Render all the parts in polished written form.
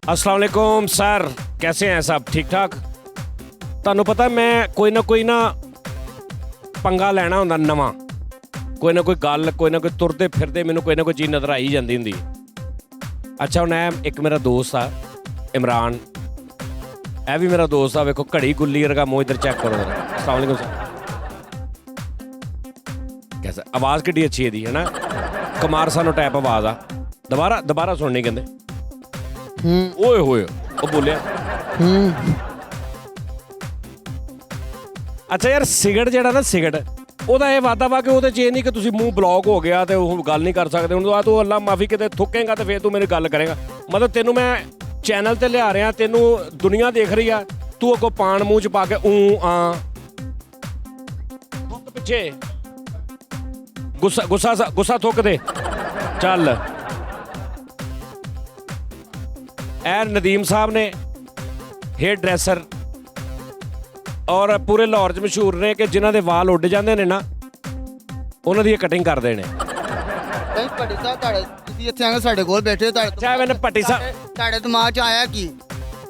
अस्सलाम वालेकुम सर, कैसे हैं सब? ठीक ठाक? ਤੁਹਾਨੂੰ ਪਤਾ ਮੈਂ ਕੋਈ ਨਾ ਪੰਗਾ ਲੈਣਾ ਹੁੰਦਾ ਨਵਾਂ, ਕੋਈ ਨਾ ਕੋਈ ਗੱਲ, ਕੋਈ ਨਾ ਕੋਈ ਤੁਰਦੇ ਫਿਰਦੇ ਮੈਨੂੰ ਕੋਈ ਨਾ ਕੋਈ ਚੀਜ਼ ਨਜ਼ਰ ਆਈ ਜਾਂਦੀ ਹੁੰਦੀ। ਅੱਛਾ ਹੁਣ ਇਹ ਇੱਕ ਮੇਰਾ ਦੋਸਤ ਆ ਇਮਰਾਨ, ਇਹ ਵੀ ਮੇਰਾ ਦੋਸਤ ਆ। ਵੇਖੋ ਘੜੀ ਗੁੱਲੀ ਵਰਗਾ ਮੂੰਹ, ਇੱਧਰ ਚੈੱਕ ਕਰੋ। अस्सलाम वालेकुम सर, कैसा आवाज़ किड्डी अच्छी है दी है ना, कुमार सानू टाइप आवाज़ आ। दोबारा सुननी कहते ओए होए वो बोलिया। अच्छा यार सिगरट ਜਿਹੜਾ ਨਾ ਸਿਗਰਟ ਉਹਦਾ ਇਹ ਵਾਦਾ ਵਾ ਕਿ ਉਹਦੇ 'ਚ ਇਹ ਨਹੀਂ ਕਿ ਤੁਸੀਂ ਮੂੰਹ ਬਲੌਕ ਹੋ ਗਿਆ ਤੇ ਉਹ ਗੱਲ ਨਹੀਂ ਕਰ ਸਕਦੇ। ਹੁਣ ਤੂੰ ਅੱਲਾ ਮਾਫੀ ਕਿਤੇ ਥੁੱਕੇਗਾ ਤੇ ਫਿਰ ਤੂੰ ਮੇਰੀ ਗੱਲ ਕਰੇਗਾ। ਮਤਲਬ ਤੈਨੂੰ ਮੈਂ ਚੈਨਲ ਤੇ ਲਿਆ ਰਿਹਾ, ਤੈਨੂੰ ਦੁਨੀਆ ਦੇਖ ਰਹੀ ਆ, ਤੂੰ ਅੱਗੋਂ ਪਾਣ ਮੂੰਹ 'ਚ ਪਾ ਕੇ ਪਿੱਛੇ ਗੁੱਸਾ ਥੁੱਕ ਦੇ ਚੱਲ। ਇਹ ਨਦੀਮ ਸਾਹਿਬ ਨੇ ਹੇਅਰ ਡਰੈਸਰ ਔਰ ਪੂਰੇ ਲਾਹੌਰ 'ਚ ਮਸ਼ਹੂਰ ਨੇ ਕਿ ਜਿਨ੍ਹਾਂ ਦੇ ਵਾਲ ਉੱਡ ਜਾਂਦੇ ਨੇ ਨਾ ਉਹਨਾਂ ਦੀ ਕਟਿੰਗ ਕਰਦੇ ਨੇ। ਭੱਟੀ ਸਾਹਿਬ ਤੁਸੀਂ ਇੱਥੇ ਆਏ ਸਾਡੇ ਕੋਲ ਬੈਠੇ ਚਾਹੇ ਮੈਨੂੰ ਭੱਟੀ ਸਾਹਿਬ ਤੁਹਾਡੇ ਦਿਮਾਗ 'ਚ ਆਇਆ ਕੀ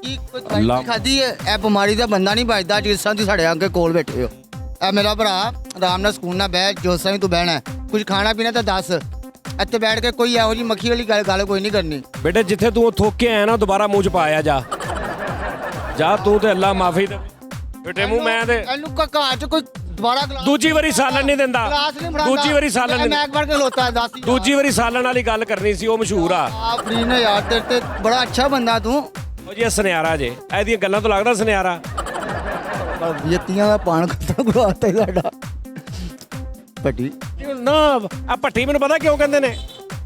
ਕੋਈ ਦਵਾਈ ਖਾਧੀ ਹੈ? ਇਹ ਬਿਮਾਰੀ ਦਾ ਬੰਦਾ ਨਹੀਂ ਬਚਦਾ ਜਿਸ ਤਰ੍ਹਾਂ ਤੁਸੀਂ ਸਾਡੇ ਅੱਗੇ ਕੋਲ ਬੈਠੇ ਹੋ। ਇਹ ਮੇਰਾ ਭਰਾ ਆਰਾਮ ਨਾਲ ਸਕੂਨ ਨਾਲ ਬਹਿ, ਜੋ ਤਰ੍ਹਾਂ ਤੂੰ ਬਹਿਣਾ, ਕੁਝ ਖਾਣਾ ਪੀਣਾ ਤਾਂ ਦੱਸ। ਇੱਥੇ ਬੈਠ ਕੇ ਕੋਈ ਇਹੋ ਜਿਹੀ ਮੱਖੀ ਵਾਲੀ ਗੱਲ ਕੋਈ ਨਹੀਂ ਕਰਨੀ। ਬੇਟੇ ਜਿੱਥੇ ਤੂੰ ਥੁੱਕ ਕੇ ਆਇਆ ਨਾ ਦੁਬਾਰਾ ਮੂੰਹ 'ਚ ਪਾਇਆ ਜਾ ਤੂੰ ਤੇ ਅੱਲਾ ਮਾਫੀ ਦੇ ਬੇਟੇ ਮੂੰਹ। ਮੈਂ ਤੇ ਇਹਨੂੰ ਘਰ 'ਚ ਕੋਈ ਦੁਬਾਰਾ ਦੂਜੀ ਵਾਰੀ ਸਾਲਣ ਨਹੀਂ ਦਿੰਦਾ, ਦੂਜੀ ਵਾਰੀ ਸਾਲਣ ਨਹੀਂ, ਮੈਂ ਇੱਕ ਵਾਰ ਕੇ ਖਲੋਤਾ ਦੱਸ। ਦੂਜੀ ਵਾਰੀ ਸਾਲਣ ਵਾਲੀ ਗੱਲ ਕਰਨੀ ਸੀ, ਉਹ ਮਸ਼ਹੂਰ ਆ। ਫਰੀ ਨੇ ਯਾਰ, ਤੇਰੇ ਤੇ ਬੜਾ ਅੱਛਾ ਬੰਦਾ ਤੂੰ। ਉਹ ਜੀ ਸੁਨਿਆਰਾ ਜੇ, ਇਹਦੀਆਂ ਗੱਲਾਂ ਤੋਂ ਲੱਗਦਾ ਸੁਨਿਆਰਾ। ਯਤੀਆਂ ਦਾ ਪਾਣ ਖਤਮ ਕਰਵਾਤਾ ਸਾਡਾ ਭੱਟੀ ਨਾ। ਆ ਭੱਟੀ ਮੈਨੂੰ ਪਤਾ ਕਿਉਂ ਕਹਿੰਦੇ ਨੇ,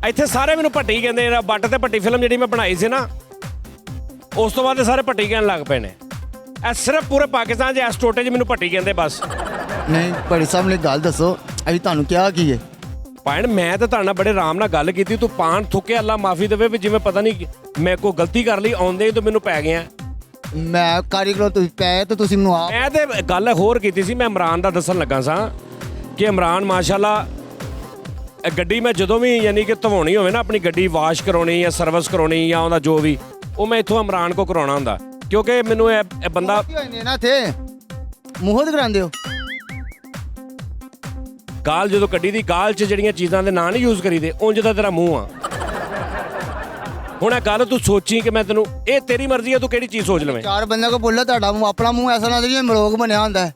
ਇੱਥੇ ਸਾਰੇ ਮੈਨੂੰ ਭੱਟੀ ਕਹਿੰਦੇ ਨੇ। ਬੱਟ ਤੇ ਭੱਟੀ ਫਿਲਮ ਜਿਹੜੀ ਮੈਂ ਬਣਾਈ ਸੀ ਨਾ, ਉਸ ਤੋਂ ਬਾਅਦ ਸਾਰੇ ਭੱਟੀ ਕਹਿਣ ਲੱਗ ਪਏ ਨੇ। ਇਹ ਸਿਰਫ ਪੂਰੇ ਪਾਕਿਸਤਾਨ 'ਚ ਇਸ ਟੋਟੇ 'ਚ ਮੈਨੂੰ ਭੱਟੀ ਕਹਿੰਦੇ ਬਸ। ਨਹੀਂ ਭੱਟੀ ਸਾਹਿਬ ਨੇ ਗੱਲ ਦੱਸੋ, ਅਸੀਂ ਤੁਹਾਨੂੰ ਕਿਹਾ ਕੀ ਹੈ? ਭੈਣ ਮੈਂ ਤਾਂ ਤੁਹਾਡੇ ਨਾਲ ਬੜੇ ਆਰਾਮ ਨਾਲ ਗੱਲ ਕੀਤੀ, ਤੂੰ ਪਾਣ ਥੁੱਕੇ ਅੱਲਾ ਮਾਫੀ ਦੇਵੇ ਵੀ ਜਿਵੇਂ ਪਤਾ ਨਹੀਂ ਮੈਂ ਕੋਈ ਗਲਤੀ ਕਰ ਲਈ, ਆਉਂਦੇ ਹੀ ਤੂੰ ਮੈਨੂੰ ਪੈ ਗਿਆ। ਮੈਂ ਕਾਰੀਗਰ ਤੁਸੀਂ ਪੈ ਤੇ ਤੁਸੀਂ ਮੈਨੂੰ ਆ। ਮੈਂ ਤੇ ਗੱਲ ਹੋਰ ਕੀਤੀ ਸੀ, ਮੈਂ ਇਮਰਾਨ ਦਾ ਦੱਸਣ ਲੱਗਾ ਸਾਂ ਕਿ ਇਮਰਾਨ ਮਾਸ਼ਾਅੱਲਾ ਗੱਡੀ ਮੈਂ ਜਦੋਂ ਵੀ ਯਾਨੀ ਕਿ ਧਵਾਉਣੀ ਹੋਵੇ ਨਾ, ਆਪਣੀ ਗੱਡੀ ਵਾਸ਼ ਕਰਾਉਣੀ ਜਾਂ ਸਰਵਿਸ ਕਰਾਉਣੀ ਜਾਂ ਉਹਦਾ ਜੋ ਵੀ, ਉਹ ਮੈਂ ਇੱਥੋਂ ਇਮਰਾਨ ਕੋ ਕਰਾਉਣਾ ਹੁੰਦਾ, ਕਿਉਂਕਿ ਮੈਨੂੰ ਇਹ ਬੰਦਾ ਨਾ ਥੇ ਮੂੰਹੋਂ ਤੇ ਕਰਾਉਂਦੇ ਹੋ। ਗਾਲ ਜਦੋਂ ਕੱਢੀ ਦੀ, ਗਾਲ 'ਚ ਜਿਹੜੀਆਂ ਚੀਜ਼ਾਂ ਦੇ ਨਾਂ ਨਹੀਂ ਯੂਜ਼ ਕਰੀਦੇ, ਉਂਝ ਦਾ ਤੇਰਾ ਮੂੰਹ ਆ। ਹੁਣ ਇਹ ਗੱਲ ਤੂੰ ਸੋਚੀ ਕਿ ਮੈਂ ਤੈਨੂੰ, ਇਹ ਤੇਰੀ ਮਰਜ਼ੀ ਹੈ, ਤੂੰ ਕਿਹੜੀ ਚੀਜ਼ ਸੋਚ ਲਵੇਂ। ਚਾਰ ਬੰਦਿਆਂ ਕੋ ਬੋਲੇ ਤੁਹਾਡਾ ਮੂੰਹ, ਆਪਣਾ ਮੂੰਹ ਐਸਾ ਨਾ ਜਿਵੇਂ ਮਲੋਕ ਬਣਿਆ ਹੁੰਦਾ ਹੈ।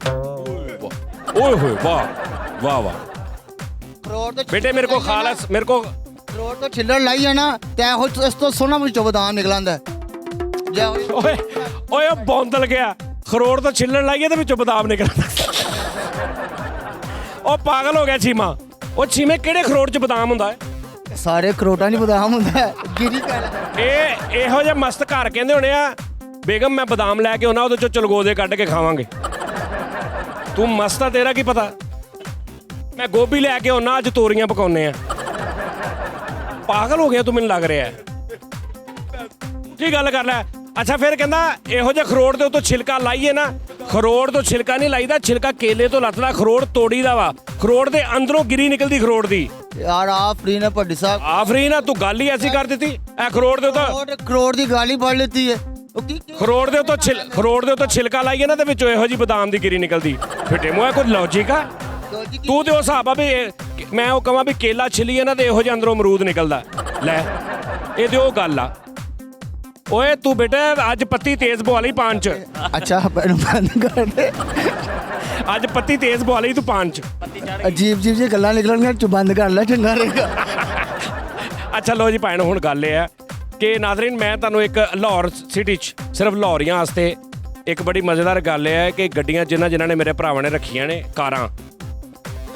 ਓਏ ਹੋਏ ਵਾਹ ਵਾਹ ਵਾਹ ਕਰੋੜ ਤੋਂ ਬੇਟੇ ਮੇਰੇ ਕੋ ਖਾਲਸ, ਮੇਰੇ ਕੋ ਕਰੋੜ ਤੋਂ ਛਿੱਲੜ ਲਾਈ ਹੈ ਨਾ ਤੇ ਇਹੋ ਇਸ ਤੋਂ ਸੋਨਾ ਵਿੱਚੋਂ ਬਦਾਮ ਨਿਕਲਦਾ। ਓਏ ਓਏ ਉਹ ਬੌਂਦਲ ਗਿਆ, ਖਰੋੜ ਤੋਂ ਛਿੱਲਣ ਲਾਈਏ ਤੇ ਵਿੱਚੋਂ ਬਦਾਮ ਨਿਕਲਦਾ। ਉਹ ਪਾਗਲ ਹੋ ਗਿਆ ਚੀਮਾ। ਉਹ ਚੀਮੇ ਕਿਹੜੇ ਖਰੋੜ 'ਚ ਬਦਾਮ ਹੁੰਦਾ ਹੈ? ਸਾਰੇ ਖਰੋਟਾਂ 'ਚ ਬਦਾਮ ਹੁੰਦਾ ਹੈ। ਗਿਰੀ ਕਰ ਇਹ ਇਹੋ ਜਿਹੇ ਮਸਤ ਘਰ ਕਹਿੰਦੇ ਹੋਣੇ ਆ, ਬੇਗਮ ਮੈਂ ਬਦਾਮ ਲੈ ਕੇ ਆਉਣਾ, ਉਹਦੇ 'ਚੋਂ ਚਲਗੋਜ਼ੇ ਕੱਢ ਕੇ ਖਾਵਾਂਗੇ। ਤੂੰ ਮਸਤ ਆ, ਤੇਰਾ ਕੀ ਪਤਾ। ਮੈਂ ਗੋਭੀ ਲੈ ਕੇ ਆਉਣਾ, ਅੱਜ ਤੋਰੀਆਂ ਪਕਾਉਣੇ ਆ। ਪਾਗਲ ਹੋ ਗਿਆ ਤੂੰ, ਮੈਨੂੰ ਲੱਗ ਰਿਹਾ ਕੀ ਗੱਲ ਕਰ ਲੈ। ਅੱਛਾ ਫਿਰ ਕਹਿੰਦਾ ਇਹੋ ਜਿਹੇ ਖਰੋੜ ਦੇ ਉੱਤੋਂ ਛਿਲਕਾ ਲਾਈਏ ਨਾ, ਖਰੋੜ ਤੋਂ ਛਿਲਕਾ ਨਹੀਂ ਲਾਈਦਾ, ਛਿਲਕਾ ਕੇਲੇ ਤੋਂ ਲੱਥਦਾ, ਖਰੋੜ ਤੋੜੀ ਦਾ ਵਾ, ਖਰੋੜ ਦੇ ਅੰਦਰੋਂ ਗਿਰੀ ਨਿਕਲਦੀ ਖਰੋੜ ਦੀ। ਯਾਰ ਆ ਫਰੀ ਨੇ ਭੱਟੀ ਸਾਹਿਬ, ਆਫਰੀ ਨਾ ਤੂੰ ਗੱਲ ਹੀ ਐਸੀ ਕਰ ਦਿੱਤੀ। ਇਹ ਖਰੋੜ ਦੇ ਉੱਤੋਂ ਕਰੋੜ ਦੀ ਗਾਲੀ ਫੜ ਲਿੱਤੀ ਹੈ। ਖਰੋੜ ਦੇ ਉੱਤੋਂ ਛਿਲਕਾ ਲਾਈਏ ਨਾ ਤੇ ਵਿੱਚੋਂ ਇਹੋ ਜਿਹੀ ਬਦਾਮ ਦੀ ਗਿਰੀ ਨਿਕਲਦੀ। ਫਿੱਟੇ ਮੂੰਹ ਕੋਈ ਲੌਜਿਕ ਆ? ਤੂੰ ਤੇ ਉਹ ਹਿਸਾਬ ਆ ਵੀ ਮੈਂ ਉਹ ਕਹਾਂ ਵੀ ਕੇਲਾ ਛਿਲੀਏ ਨਾ ਤੇ ਇਹੋ ਜਿਹਾ ਅੰਦਰੋਂ ਅਮਰੂਦ ਨਿਕਲਦਾ। ਲੈ ਇਹ ਤੇ ਉਹ ਗੱਲ ਆ। ਓਏ ਤੂੰ ਬੇਟਾ ਅੱਜ ਪੱਤੀ ਤੇਜ਼ ਪਵਾ ਲਈ ਪਾਨ 'ਚ। ਅੱਛਾ ਬੰਦ ਕਰ ਦੇ, ਅੱਜ ਪੱਤੀ ਤੇਜ਼ ਪਵਾ ਲਈ ਤੂੰ ਪਾਨ 'ਚ। ਅਜੀਬ ਜੀ ਗੱਲਾਂ ਨਿਕਲਣਗੀਆਂ, ਤੂੰ ਬੰਦ ਕਰ ਲੈ, ਚੰਗਾ ਰਹੇਗਾ। ਅੱਛਾ ਲੋ ਜੀ ਭੈਣ, ਹੁਣ ਗੱਲ ਇਹ ਆ ਕਿ ਨਾਜ਼ਰੀਨ ਮੈਂ ਤੁਹਾਨੂੰ ਇੱਕ ਲਾਹੌਰ ਸਿਟੀ 'ਚ ਸਿਰਫ ਲਾਹੌਰੀਆਂ ਵਾਸਤੇ ਇੱਕ ਬੜੀ ਮਜ਼ੇਦਾਰ ਗੱਲ ਇਹ ਹੈ ਕਿ ਗੱਡੀਆਂ ਜਿਨ੍ਹਾਂ ਨੇ ਮੇਰੇ ਭਰਾਵਾਂ ਨੇ ਰੱਖੀਆਂ ਨੇ ਕਾਰਾਂ,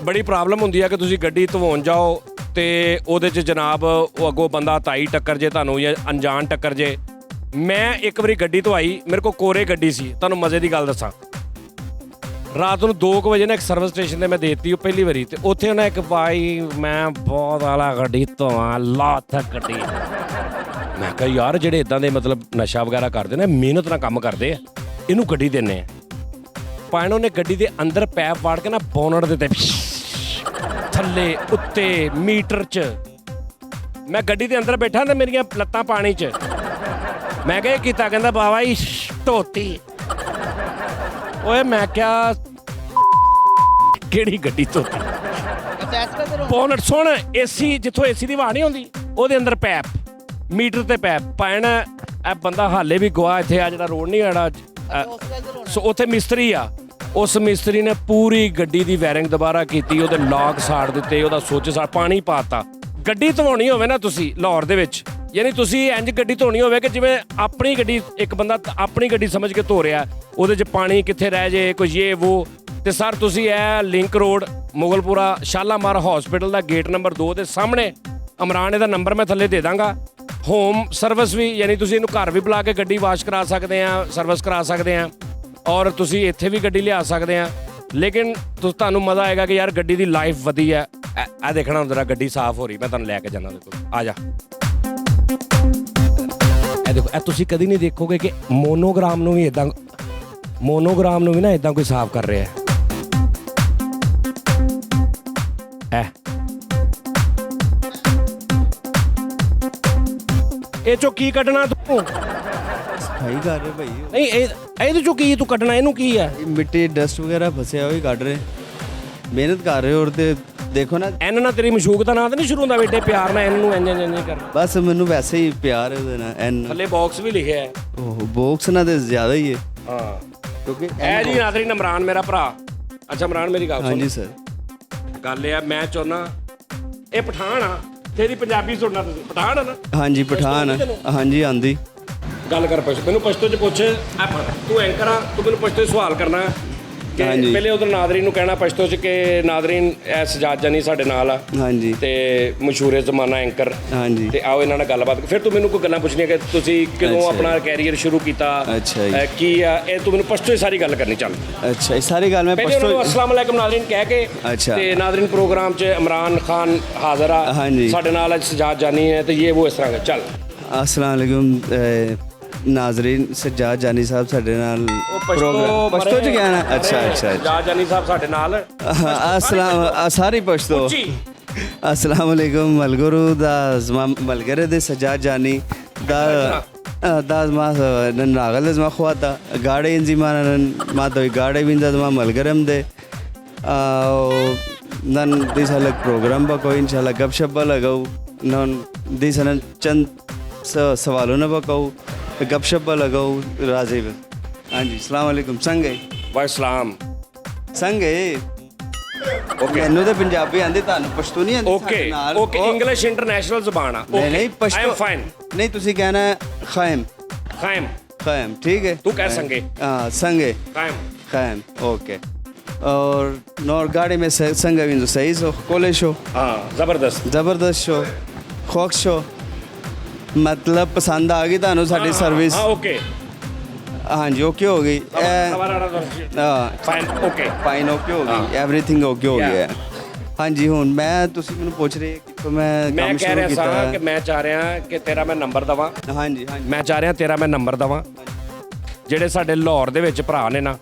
ਬੜੀ ਪ੍ਰੋਬਲਮ ਹੁੰਦੀ ਹੈ ਕਿ ਤੁਸੀਂ ਗੱਡੀ ਧਵਾਉਣ ਜਾਓ ਤੇ ਉਹਦੇ 'ਚ ਜਨਾਬ ਉਹ ਅੱਗੋਂ ਬੰਦਾ ਤਾਈ ਟੱਕਰ ਜੇ ਤੁਹਾਨੂੰ ਜਾਂ ਅਣਜਾਣ ਟੱਕਰ ਜੇ। ਮੈਂ ਇੱਕ ਵਾਰੀ ਗੱਡੀ ਧਵਾਈ, ਮੇਰੇ ਕੋਲ ਕੋਰੇ ਗੱਡੀ ਸੀ। ਤੁਹਾਨੂੰ ਮਜ਼ੇ ਦੀ ਗੱਲ ਦੱਸਾਂ, ਰਾਤ ਨੂੰ 2 ਵਜੇ ਨਾ ਇੱਕ ਸਰਵਿਸ ਸਟੇਸ਼ਨ ਤੇ ਮੈਂ ਦੇਤੀ ਉਹ ਪਹਿਲੀ ਵਾਰੀ, ਤੇ ਉੱਥੇ ਉਹਨਾਂ ਇੱਕ ਬਾਈ ਮੈਂ ਬਹੁਤ ਆਲਾ ਗੱਡੀ ਧੋਵਾਂ ਲਾਤ ਗੱਡੀ। ਮੈਂ ਕਿਹਾ ਯਾਰ ਜਿਹੜੇ ਇਦਾਂ ਦੇ ਮਤਲਬ ਨਸ਼ਾ ਵਗੈਰਾ ਕਰਦੇ ਨੇ, ਮਿਹਨਤ ਨਾਲ ਕੰਮ ਕਰਦੇ ਆ, ਇਹਨੂੰ ਗੱਡੀ ਦਿੰਦੇ ਆ। ਪਾਣ ਉਹਨੇ ਗੱਡੀ ਦੇ ਅੰਦਰ ਪੈਪ ਵਾੜ ਕੇ ਨਾ ਬੋਨਟ ਦੇ ਤੇ ਥੱਲੇ ਉੱਤੇ ਮੀਟਰ 'ਚ, ਮੈਂ ਗੱਡੀ ਦੇ ਅੰਦਰ ਬੈਠਾ ਤੇ ਮੇਰੀਆਂ ਲੱਤਾਂ ਪਾਣੀ 'ਚ। ਮੈਂ ਕਿਹਾ ਇਹ ਕੀਤਾ, ਕਹਿੰਦਾ ਬਾਬਾ ਜੀ ਧੋਤੀ। ਓਏ ਮੈਂ ਕਿਹਾ ਕਿਹੜੀ ਗੱਡੀ ਧੋਤੀ? ਬੋਨਟ ਸੁਣ, ਏਸੀ ਜਿੱਥੋਂ ਏਸੀ ਦੀ ਹਵਾ ਨਹੀਂ ਆਉਂਦੀ ਉਹਦੇ ਅੰਦਰ ਪੈਪ, ਮੀਟਰ ਤੇ ਪੈਪ ਪੈਣ। ਇਹ ਬੰਦਾ ਹਾਲੇ ਵੀ ਗਵਾ ਇੱਥੇ ਆ ਜਿਹੜਾ ਰੋਡ ਨਹੀਂ ਆੜਾ ਸੋ ਉੱਥੇ ਮਿਸਤਰੀ ਆ, ਉਸ ਮਿਸਤਰੀ ਨੇ ਪੂਰੀ ਗੱਡੀ ਦੀ ਵਾਇਰਿੰਗ ਦੁਬਾਰਾ ਕੀਤੀ, ਉਹਦੇ ਲੌਕ ਸਾੜ ਦਿੱਤੇ, ਉਹਦਾ ਸੁੱਚ ਸਾੜ, ਪਾਣੀ ਪਾਤਾ। ਗੱਡੀ ਧਵਾਉਣੀ ਹੋਵੇ ਨਾ ਤੁਸੀਂ ਲਾਹੌਰ ਦੇ ਵਿੱਚ, ਯਾਨੀ ਤੁਸੀਂ ਇੰਜ ਗੱਡੀ ਧੋਣੀ ਹੋਵੇ ਕਿ ਜਿਵੇਂ ਆਪਣੀ ਗੱਡੀ, ਇੱਕ ਬੰਦਾ ਆਪਣੀ ਗੱਡੀ ਸਮਝ ਕੇ ਧੋ ਰਿਹਾ, ਉਹਦੇ 'ਚ ਪਾਣੀ ਕਿੱਥੇ ਰਹਿ ਜੇ, ਕੋਈ ਇਹ ਵੋ। ਤੇ ਸਰ ਤੁਸੀਂ ਇਹ ਲਿੰਕ ਰੋਡ ਮੁਗਲਪੁਰਾ ਸ਼ਾਲਾਮਾਰ ਹਸਪੀਟਲ ਦਾ ਗੇਟ ਨੰਬਰ 2 ਦੇ ਸਾਹਮਣੇ, ਇਮਰਾਨ ਇਹਦਾ ਨੰਬਰ ਮੈਂ ਥੱਲੇ ਦੇ ਦਾਂਗਾ। ਹੋਮ ਸਰਵਿਸ ਵੀ, ਯਾਨੀ ਤੁਸੀਂ ਇਹਨੂੰ ਘਰ ਵੀ ਬੁਲਾ ਕੇ ਗੱਡੀ ਵਾਸ਼ ਕਰਾ ਸਕਦੇ ਆ, ਸਰਵਿਸ ਕਰਾ ਸਕਦੇ ਆ, ਔਰ ਤੁਸੀਂ ਇੱਥੇ ਵੀ ਗੱਡੀ ਲਿਆ ਸਕਦੇ ਆ। ਲੇਕਿਨ ਤੁਹਾਨੂੰ ਮਜ਼ਾ ਆਏਗਾ ਕਿ ਯਾਰ ਗੱਡੀ ਦੀ ਲਾਈਫ ਵਧੀਆ। ਇਹ ਦੇਖਣਾ ਹੁੰਦਾ, ਗੱਡੀ ਸਾਫ਼ ਹੋ ਰਹੀ, ਮੈਂ ਤੁਹਾਨੂੰ ਲੈ ਕੇ ਜਾਣਾ। ਦੇਖੋ ਆ ਜਾ, ਇਹ ਦੇਖੋ, ਇਹ ਤੁਸੀਂ ਕਦੀ ਨਹੀਂ ਦੇਖੋਗੇ ਕਿ ਮੋਨੋਗ੍ਰਾਮ ਨੂੰ ਵੀ ਇਦਾਂ, ਮੋਨੋਗ੍ਰਾਮ ਨੂੰ ਵੀ ਨਾ ਇਦਾਂ ਕੋਈ ਸਾਫ਼ ਕਰ ਰਿਹਾ ਹੈ। ਇਹ ਚੋਂ ਕੀ ਕੱਢਣਾ ਤੂੰ? ਸਫਾਈ ਕਰ ਰਹੇ ਭਾਈ। ਨਹੀਂ ਇਹਦੇ ਚੋਂ ਕੀ ਤੂੰ ਕੱਢਣਾ? ਇਹਨੂੰ ਕੀ ਹੈ? ਮਿੱਟੀ ਡਸਟ ਵਗੈਰਾ ਫਸਿਆ ਹੋਈ ਕੱਢ ਰਹੇ, ਮਿਹਨਤ ਕਰ ਰਹੇ। ਔਰ ਤੇ ਦੇਖੋ ਨਾ, ਐਨ ਨਾਲ ਤੇਰੀ ਮਸ਼ੂਕ ਦਾ ਨਾਂ ਤਾਂ ਨਹੀਂ ਸ਼ੁਰੂ ਹੁੰਦਾ ਬੇਟੇ ਪਿਆਰ ਨਾਲ ਇਹਨੂੰ ਇੰਜ ਕਰ? ਬਸ ਮੈਨੂੰ ਵੈਸੇ ਹੀ ਪਿਆਰ ਹੈ ਉਹਦੇ ਨਾਲ। ਐਨ ਥੱਲੇ ਬਾਕਸ ਵੀ ਲਿਖਿਆ ਹੈ। ਉਹ ਬਾਕਸ ਨਾਲ ਤੇ ਜ਼ਿਆਦਾ ਹੀ ਹੈ, ਹਾਂ ਕਿਉਂਕਿ ਇਹ ਜੀ ਨਾਜ਼ਰੀਨ ਇਮਰਾਨ ਮੇਰਾ ਭਰਾ। ਅੱਛਾ ਇਮਰਾਨ ਮੇਰੀ ਗੱਲ ਸੁਣ। ਹਾਂਜੀ ਸਰ। ਗੱਲ ਇਹ ਆ, ਮੈਂ ਚਾਹੁੰਦਾ, ਇਹ ਪਠਾਨ ਆ, ਤੇਰੀ ਪੰਜਾਬੀ ਸੁਣਨਾ ਤੁਸੀਂ, ਪਠਾਨ ਆ ਨਾ? ਹਾਂਜੀ ਪਠਾਨ, ਹਾਂਜੀ ਆਂਦੀ। ਗੱਲ ਕਰ ਪਛ ਮੈਨੂੰ ਪਛਤੋ ਚ ਪੁੱਛ। ਤੂੰ ਐਂਕਰ ਆ, ਤੂੰ ਮੈਨੂੰ ਪਛਤੋ ਸਵਾਲ ਕਰਨਾ ਕਿ ਪਹਿਲੇ ਉਧਰ ਨਾਜ਼ਰੀਨ ਨੂੰ ਕਹਿਣਾ ਪਛਤੋ ਚ ਕਿ ਨਾਜ਼ਰੀਨ ਇਹ ਸਜਾਦ ਜਾਨੀ ਸਾਡੇ ਨਾਲ ਆ, ਹਾਂਜੀ, ਤੇ ਮਸ਼ਹੂਰੇ ਜ਼ਮਾਨਾ ਐਂਕਰ, ਹਾਂਜੀ। ਤੇ ਆਓ ਇਹਨਾਂ ਨਾਲ ਗੱਲਬਾਤ। ਫਿਰ ਤੂੰ ਮੈਨੂੰ ਕੋਈ ਗੱਲਾਂ ਪੁੱਛਣੀਆਂ ਕਿ ਤੁਸੀਂ ਕਦੋਂ ਆਪਣਾ ਕੈਰੀਅਰ ਸ਼ੁਰੂ ਕੀਤਾ, ਅੱਛਾ ਜੀ, ਕੀ ਆ ਇਹ, ਤੂੰ ਮੈਨੂੰ ਪਛਤੋ ਸਾਰੀ ਗੱਲ ਕਰਨੀ। ਚੱਲ ਅੱਛਾ, ਇਹ ਸਾਰੀ ਗੱਲ ਮੈਂ ਪਹਿਲੇ ਉਹਨਾਂ ਨੂੰ ਅਸਲਾਮ ਅਲੈਕੁਮ ਨਾਜ਼ਰੀਨ ਕਹਿ ਕੇ, ਅੱਛਾ, ਤੇ ਨਾਜ਼ਰੀਨ ਪ੍ਰੋਗਰਾਮ 'ਚ ਇਮਰਾਨ ਖਾਨ ਹਾਜ਼ਰ ਆ, ਹਾਂਜੀ, ਸਾਡੇ ਨਾਲ ਅੱਜ ਸਜਾਦ ਜਾਨੀ ਹੈ, ਤੇ ਇਹ ਉਹ ਇਸ ਤਰ੍ਹਾਂ ਦਾ। ਚੱਲ अस्सलाम वालेकुम नाजरीन, सज्जाद जानी साहब साडे नाल प्रोग्राम पश्तो च गया ना। अच्छा अच्छा सज्जाद जानी साहब साडे नाल। अस्सलाम सारी पश्तो। अस्सलाम वालेकुम मलगुरु दा जमा मलगरे दे सज्जाद जानी दा दाजमा नागल जमा ख्वाता गाड़े इंजी मानन मा तो गाड़े बिंदा जमा मलगरम दे नन दिस अलग प्रोग्राम बा कोई इंशाल्लाह गपशप लगाऊ नन दिस चंद सवालों ने बकाऊ गपशप लगाऊ राजी। हाँ जी सलाम वालेकुम। संगे वालेकुम संगे ओके मैनू तो पंजाबी आंदी तानू पश्तो नहीं आंदी। ओके ओके इंग्लिश इंटरनेशनल जुबान आ। नहीं नहीं पश्तो आई एम फाइन। नहीं तुसी कहना है खैम खैम खैम ठीक है। तू कह संगे। हाँ संगे खैम खैम ओके। और नॉर गाड़ी में संगे भी सही सो कॉलेज शो। हाँ जबरदस्त जबरदस्त शो खोक शो मतलब पसंद आ गई थानू साडी सर्विस। हाँ ओके हाँ जी ओके हो गई। फाइन ओके फाइन ओके हो गई एवरीथिंग ओके हो गया। हाँ जी हुन मैं तुसी मैनू पूछ रहे कि मैं कह रहा सा कि मैं चाह रहा कि तेरा मैं नंबर दवा। हाँ जी हाँ जी मैं चाह रहा तेरा मैं नंबर दवा ਜਿਹੜੇ ਸਾਡੇ ਲਾਹੌਰ ਦੇ ਵਿੱਚ ਭਰਾ ਨੇ ਨਾ